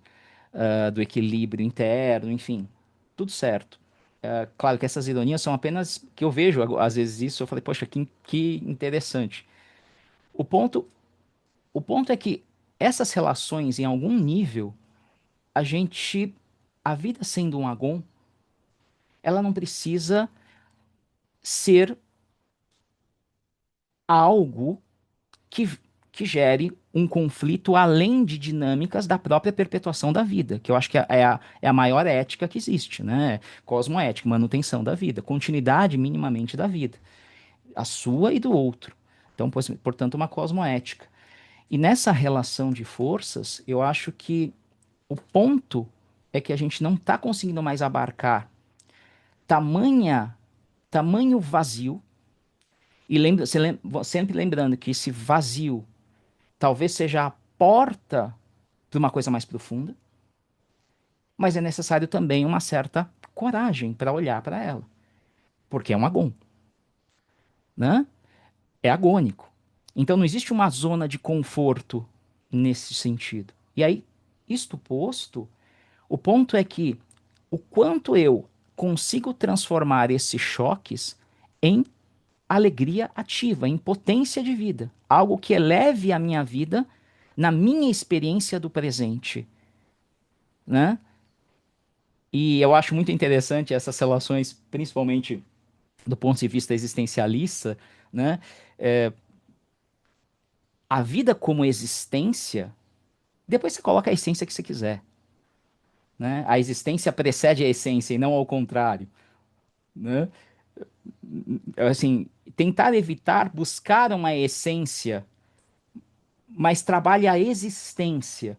do equilíbrio interno, enfim, tudo certo. Claro que essas ironias são apenas que eu vejo, às vezes isso, eu falei, poxa, que interessante. O ponto O ponto é que essas relações, em algum nível, a gente, a vida sendo um agon, ela não precisa ser algo que, que gere um conflito além de dinâmicas da própria perpetuação da vida, que eu acho que é a maior ética que existe, né? Cosmoética, manutenção da vida, continuidade minimamente da vida, a sua e do outro. Então, portanto, uma cosmoética. E nessa relação de forças, eu acho que o ponto é que a gente não está conseguindo mais abarcar tamanha, tamanho vazio, e sempre lembrando que esse vazio talvez seja a porta para uma coisa mais profunda, mas é necessário também uma certa coragem para olhar para ela, porque é um agon, né? É agônico. Então não existe uma zona de conforto nesse sentido. E aí, isto posto, o ponto é que o quanto eu consigo transformar esses choques em alegria ativa, em potência de vida, algo que eleve a minha vida na minha experiência do presente, né? E eu acho muito interessante essas relações, principalmente do ponto de vista existencialista, né? É, a vida como existência, depois você coloca a essência que você quiser, né? A existência precede a essência e não ao contrário, né? Assim, tentar evitar buscar uma essência, mas trabalhe a existência.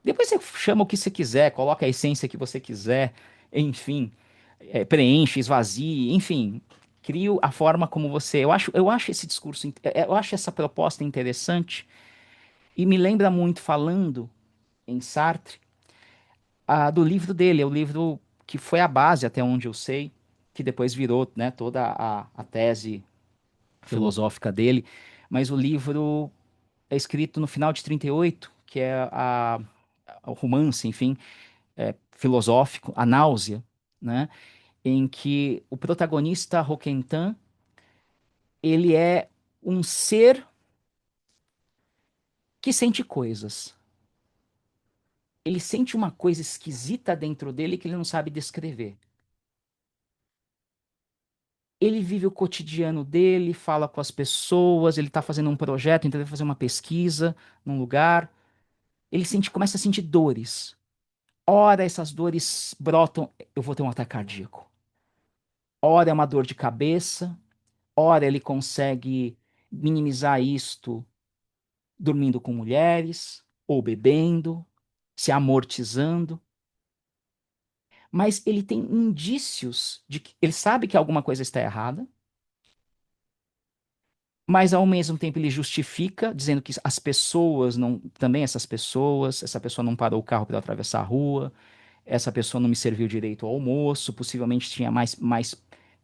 Depois você chama o que você quiser, coloca a essência que você quiser, enfim, preenche, esvazie, enfim, crie a forma como você. Eu acho esse discurso, eu acho essa proposta interessante e me lembra muito, falando em Sartre, do livro dele, é o livro que foi a base, até onde eu sei, que depois virou, né, toda a tese filosófica dele, mas o livro é escrito no final de 38, que é o romance, enfim, filosófico, A Náusea, né? Em que o protagonista, Roquentin, ele é um ser que sente coisas. Ele sente uma coisa esquisita dentro dele que ele não sabe descrever. Ele vive o cotidiano dele, fala com as pessoas, ele está fazendo um projeto, então ele vai fazer uma pesquisa num lugar. Ele sente, começa a sentir dores. Ora, essas dores brotam, eu vou ter um ataque cardíaco. Ora, é uma dor de cabeça. Ora, ele consegue minimizar isto dormindo com mulheres, ou bebendo, se amortizando. Mas ele tem indícios de que ele sabe que alguma coisa está errada, mas ao mesmo tempo ele justifica, dizendo que as pessoas não, também essas pessoas, essa pessoa não parou o carro para atravessar a rua, essa pessoa não me serviu direito ao almoço, possivelmente tinha mais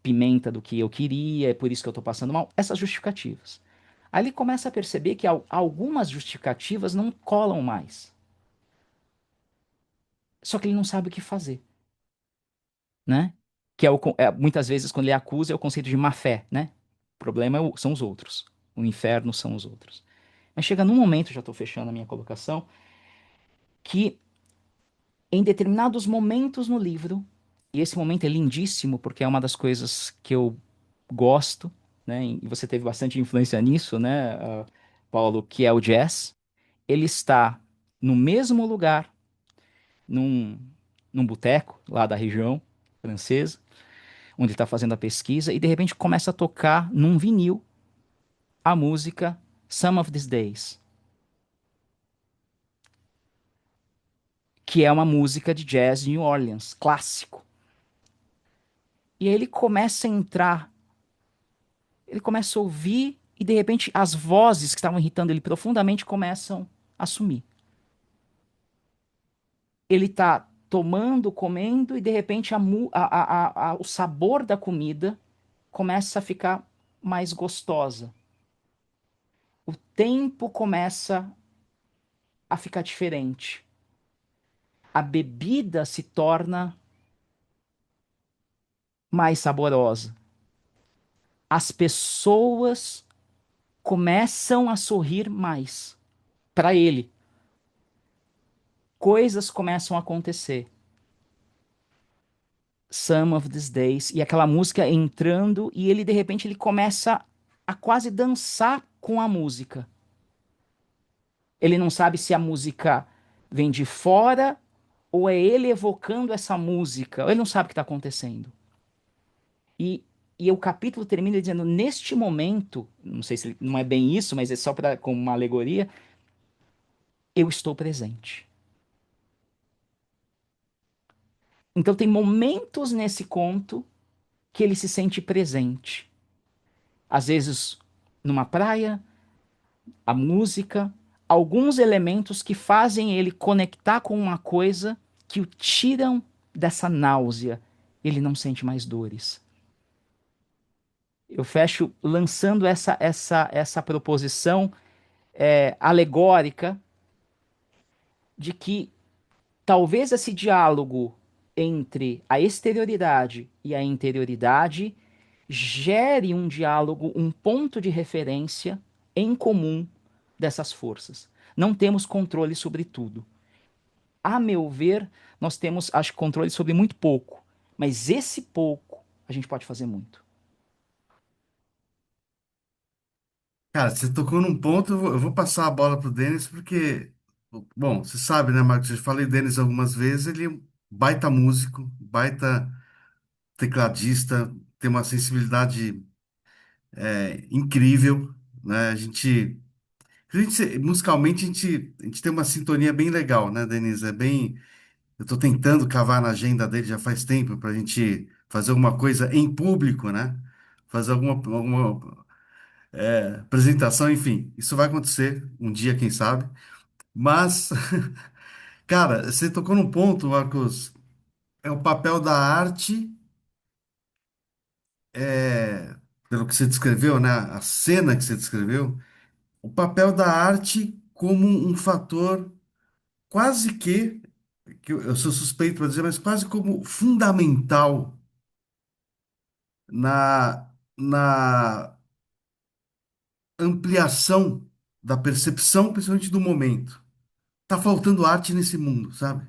pimenta do que eu queria, é por isso que eu estou passando mal. Essas justificativas. Aí ele começa a perceber que algumas justificativas não colam mais. Só que ele não sabe o que fazer, né? Que muitas vezes quando ele acusa é o conceito de má fé, né? O problema são os outros. O inferno são os outros. Mas chega num momento, já estou fechando a minha colocação, que em determinados momentos no livro, e esse momento é lindíssimo porque é uma das coisas que eu gosto, né? E você teve bastante influência nisso, né, Paulo, que é o jazz. Ele está no mesmo lugar, num, num boteco lá da região francesa, onde ele está fazendo a pesquisa, e de repente começa a tocar num vinil a música Some of These Days, que é uma música de jazz de New Orleans, clássico. E aí ele começa a entrar, ele começa a ouvir, e de repente as vozes que estavam irritando ele profundamente começam a sumir. Ele está tomando, comendo, e de repente o sabor da comida começa a ficar mais gostosa. O tempo começa a ficar diferente. A bebida se torna mais saborosa. As pessoas começam a sorrir mais para ele. Coisas começam a acontecer. Some of These Days, e aquela música entrando, e ele de repente ele começa a quase dançar com a música. Ele não sabe se a música vem de fora ou é ele evocando essa música. Ele não sabe o que está acontecendo. E, e o capítulo termina dizendo: neste momento, não sei se não é bem isso, mas é só para como uma alegoria, eu estou presente. Então tem momentos nesse conto que ele se sente presente. Às vezes numa praia, a música, alguns elementos que fazem ele conectar com uma coisa que o tiram dessa náusea. Ele não sente mais dores. Eu fecho lançando essa proposição alegórica de que talvez esse diálogo entre a exterioridade e a interioridade gere um diálogo, um ponto de referência em comum dessas forças. Não temos controle sobre tudo. A meu ver, nós temos, acho, controle sobre muito pouco. Mas esse pouco a gente pode fazer muito. Cara, você tocou num ponto, eu vou passar a bola pro Denis, porque, bom, você sabe, né, Marcos? Eu falei Denis algumas vezes, ele é um baita músico, baita tecladista, tem uma sensibilidade incrível, né? Musicalmente, a gente tem uma sintonia bem legal, né, Denis? Eu tô tentando cavar na agenda dele já faz tempo para a gente fazer alguma coisa em público, né? Fazer alguma apresentação, enfim. Isso vai acontecer um dia, quem sabe. Mas, cara, você tocou num ponto, Marcos, é o papel da arte, pelo que você descreveu, né? A cena que você descreveu, o papel da arte como um fator quase que eu sou suspeito para dizer, mas quase como fundamental na, na ampliação da percepção, principalmente do momento. Tá faltando arte nesse mundo, sabe?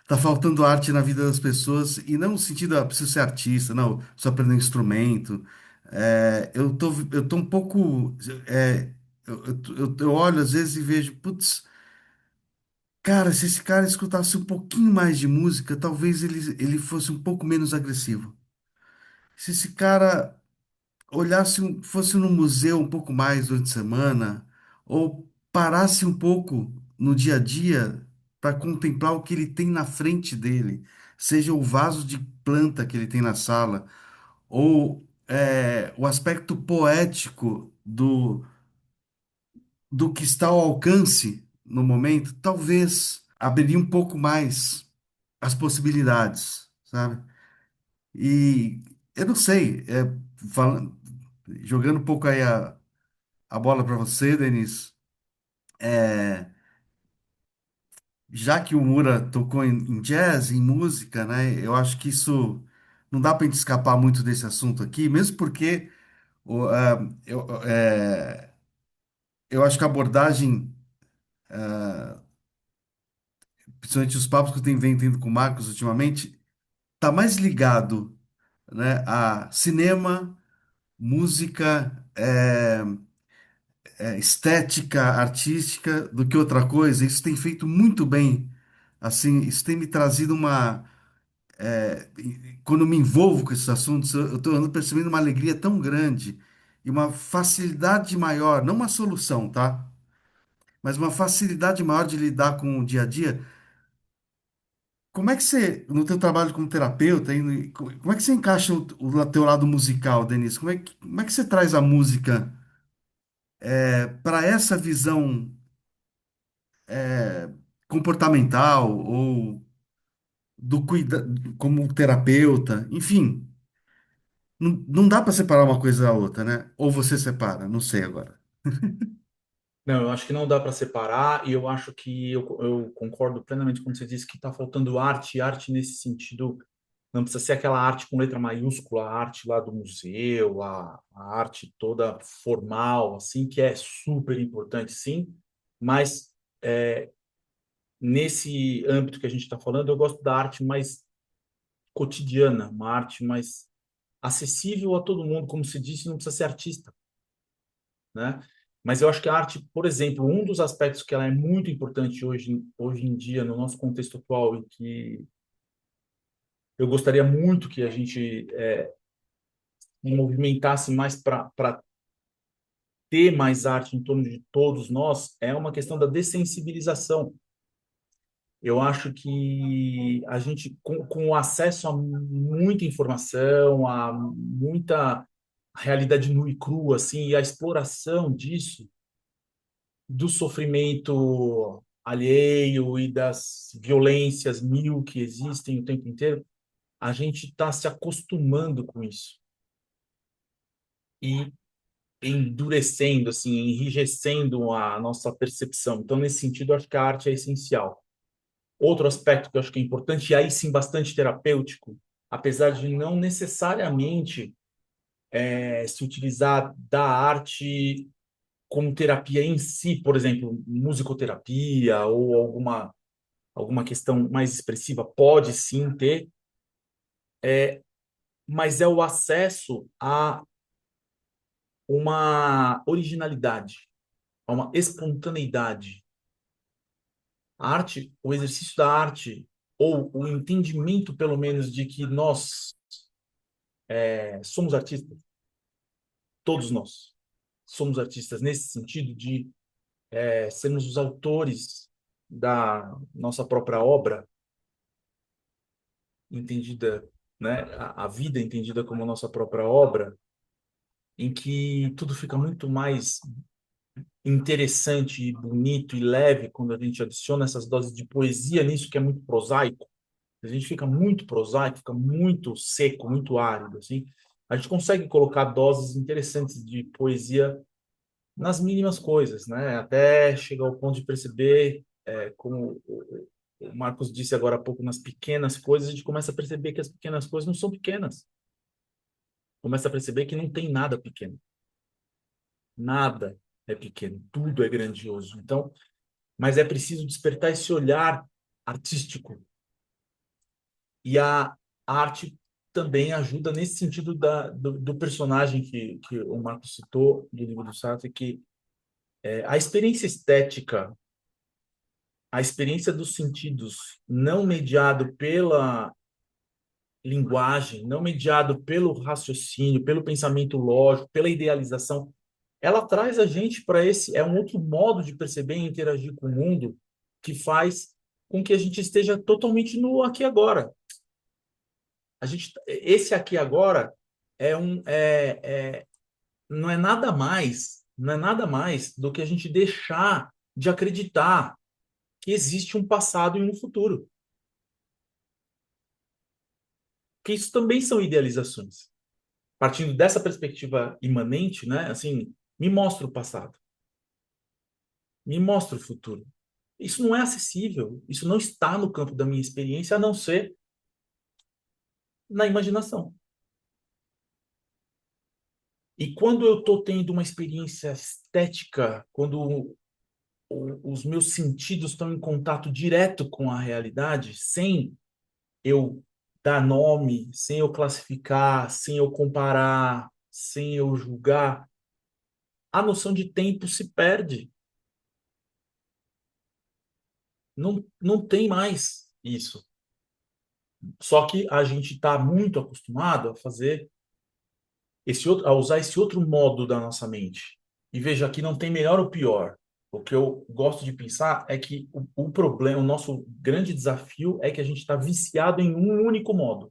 Tá faltando arte na vida das pessoas, e não no sentido, preciso ser artista, não, preciso aprender um instrumento. Eu tô um pouco. Eu olho às vezes e vejo, putz, cara, se esse cara escutasse um pouquinho mais de música, talvez ele fosse um pouco menos agressivo. Se esse cara olhasse, fosse no museu um pouco mais durante a semana, ou parasse um pouco no dia a dia para contemplar o que ele tem na frente dele, seja o vaso de planta que ele tem na sala, ou o aspecto poético do que está ao alcance no momento, talvez abriria um pouco mais as possibilidades, sabe? E eu não sei, falando, jogando um pouco aí a bola para você, Denis. É, já que o Mura tocou em jazz, em música, né? Eu acho que isso não dá para gente escapar muito desse assunto aqui, mesmo porque o, ah, eu, eu acho que a abordagem, principalmente os papos que eu tenho vem tendo com o Marcos ultimamente, tá mais ligado, né, a cinema, música, estética, artística, do que outra coisa. Isso tem feito muito bem. Assim, isso tem me trazido uma. Quando eu me envolvo com esses assuntos, eu estou ando percebendo uma alegria tão grande e uma facilidade maior, não uma solução, tá? Mas uma facilidade maior de lidar com o dia a dia. Como é que você, no teu trabalho como terapeuta, como é que você encaixa o teu lado musical, Denise? Como é que você traz a música para essa visão comportamental ou do cuida como terapeuta? Enfim, não dá para separar uma coisa da outra, né? Ou você separa, não sei agora. Não, eu acho que não dá para separar, e eu acho que eu concordo plenamente quando você disse que está faltando arte, e arte nesse sentido não precisa ser aquela arte com letra maiúscula, a arte lá do museu, a arte toda formal, assim, que é super importante, sim, mas nesse âmbito que a gente está falando, eu gosto da arte mais cotidiana, uma arte mais acessível a todo mundo, como se disse, não precisa ser artista, né? Mas eu acho que a arte, por exemplo, um dos aspectos que ela é muito importante hoje em dia, no nosso contexto atual, e que eu gostaria muito que a gente movimentasse mais para ter mais arte em torno de todos nós, é uma questão da dessensibilização. Eu acho que a gente, com o acesso a muita informação, a muita realidade nua e crua, assim, e a exploração disso, do sofrimento alheio e das violências mil que existem o tempo inteiro, a gente está se acostumando com isso e endurecendo, assim, enrijecendo a nossa percepção. Então, nesse sentido, eu acho que a arte é essencial. Outro aspecto que eu acho que é importante, e aí sim bastante terapêutico, apesar de não necessariamente se utilizar da arte como terapia em si, por exemplo, musicoterapia ou alguma questão mais expressiva, pode sim ter, mas é o acesso a uma originalidade, a uma espontaneidade. A arte, o exercício da arte, ou o entendimento, pelo menos, de que nós somos artistas, todos nós somos artistas nesse sentido de sermos os autores da nossa própria obra, entendida, né, a vida entendida como nossa própria obra, em que tudo fica muito mais interessante e bonito e leve quando a gente adiciona essas doses de poesia nisso que é muito prosaico. A gente fica muito prosaico, fica muito seco, muito árido, assim. A gente consegue colocar doses interessantes de poesia nas mínimas coisas, né? Até chegar ao ponto de perceber, como o Marcos disse agora há pouco, nas pequenas coisas, a gente começa a perceber que as pequenas coisas não são pequenas. Começa a perceber que não tem nada pequeno. Nada. é pequeno, tudo é grandioso. Então, mas é preciso despertar esse olhar artístico. E a arte também ajuda nesse sentido do personagem que o Marcos citou, do livro do Sartre, que a experiência estética, a experiência dos sentidos, não mediado pela linguagem, não mediado pelo raciocínio, pelo pensamento lógico, pela idealização, ela traz a gente para esse, é um outro modo de perceber e interagir com o mundo que faz com que a gente esteja totalmente no aqui e agora. Esse aqui e agora não é nada mais, não é nada mais do que a gente deixar de acreditar que existe um passado e um futuro. Porque isso também são idealizações. Partindo dessa perspectiva imanente, né? Assim, me mostra o passado, me mostra o futuro. Isso não é acessível, isso não está no campo da minha experiência, a não ser na imaginação. E quando eu estou tendo uma experiência estética, quando os meus sentidos estão em contato direto com a realidade, sem eu dar nome, sem eu classificar, sem eu comparar, sem eu julgar, a noção de tempo se perde. Não, não tem mais isso. Só que a gente está muito acostumado a fazer a usar esse outro modo da nossa mente. E veja, aqui não tem melhor ou pior. O que eu gosto de pensar é que o problema, o nosso grande desafio é que a gente está viciado em um único modo.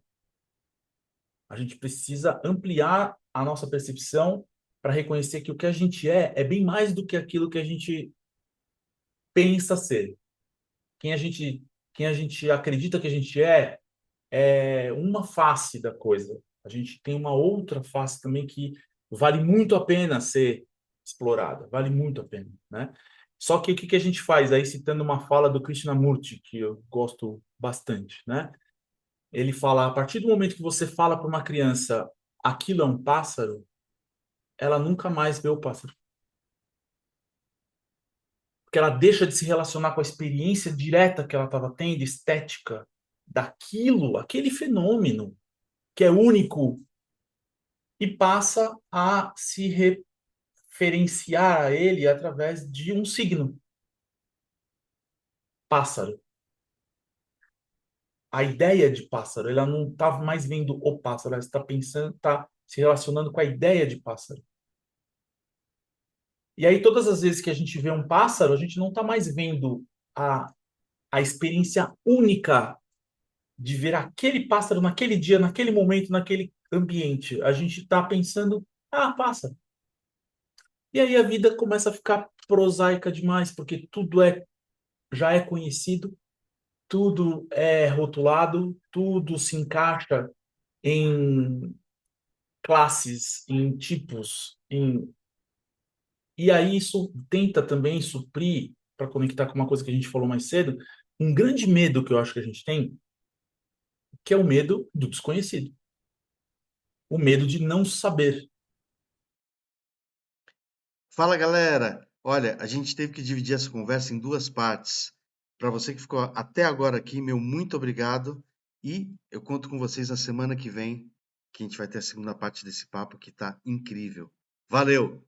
A gente precisa ampliar a nossa percepção para reconhecer que o que a gente é bem mais do que aquilo que a gente pensa ser. Quem a gente, quem a gente acredita que a gente é uma face da coisa. A gente tem uma outra face também que vale muito a pena ser explorada, vale muito a pena, né? Só que o que a gente faz? Aí citando uma fala do Krishnamurti, que eu gosto bastante, né? Ele fala, a partir do momento que você fala para uma criança, aquilo é um pássaro, ela nunca mais vê o pássaro. Porque ela deixa de se relacionar com a experiência direta que ela estava tendo, estética, daquilo, aquele fenômeno que é único, e passa a se referenciar a ele através de um signo, pássaro. A ideia de pássaro, ela não está mais vendo o pássaro, ela está pensando, está se relacionando com a ideia de pássaro. E aí, todas as vezes que a gente vê um pássaro, a gente não está mais vendo a experiência única de ver aquele pássaro naquele dia, naquele momento, naquele ambiente. A gente está pensando, pássaro. E aí a vida começa a ficar prosaica demais, porque tudo já é conhecido, tudo é rotulado, tudo se encaixa em classes, em tipos, e aí isso tenta também suprir, para conectar com uma coisa que a gente falou mais cedo, um grande medo que eu acho que a gente tem, que é o medo do desconhecido. O medo de não saber. Fala, galera! Olha, a gente teve que dividir essa conversa em duas partes. Para você que ficou até agora aqui, meu muito obrigado. E eu conto com vocês na semana que vem, que a gente vai ter a segunda parte desse papo que está incrível. Valeu!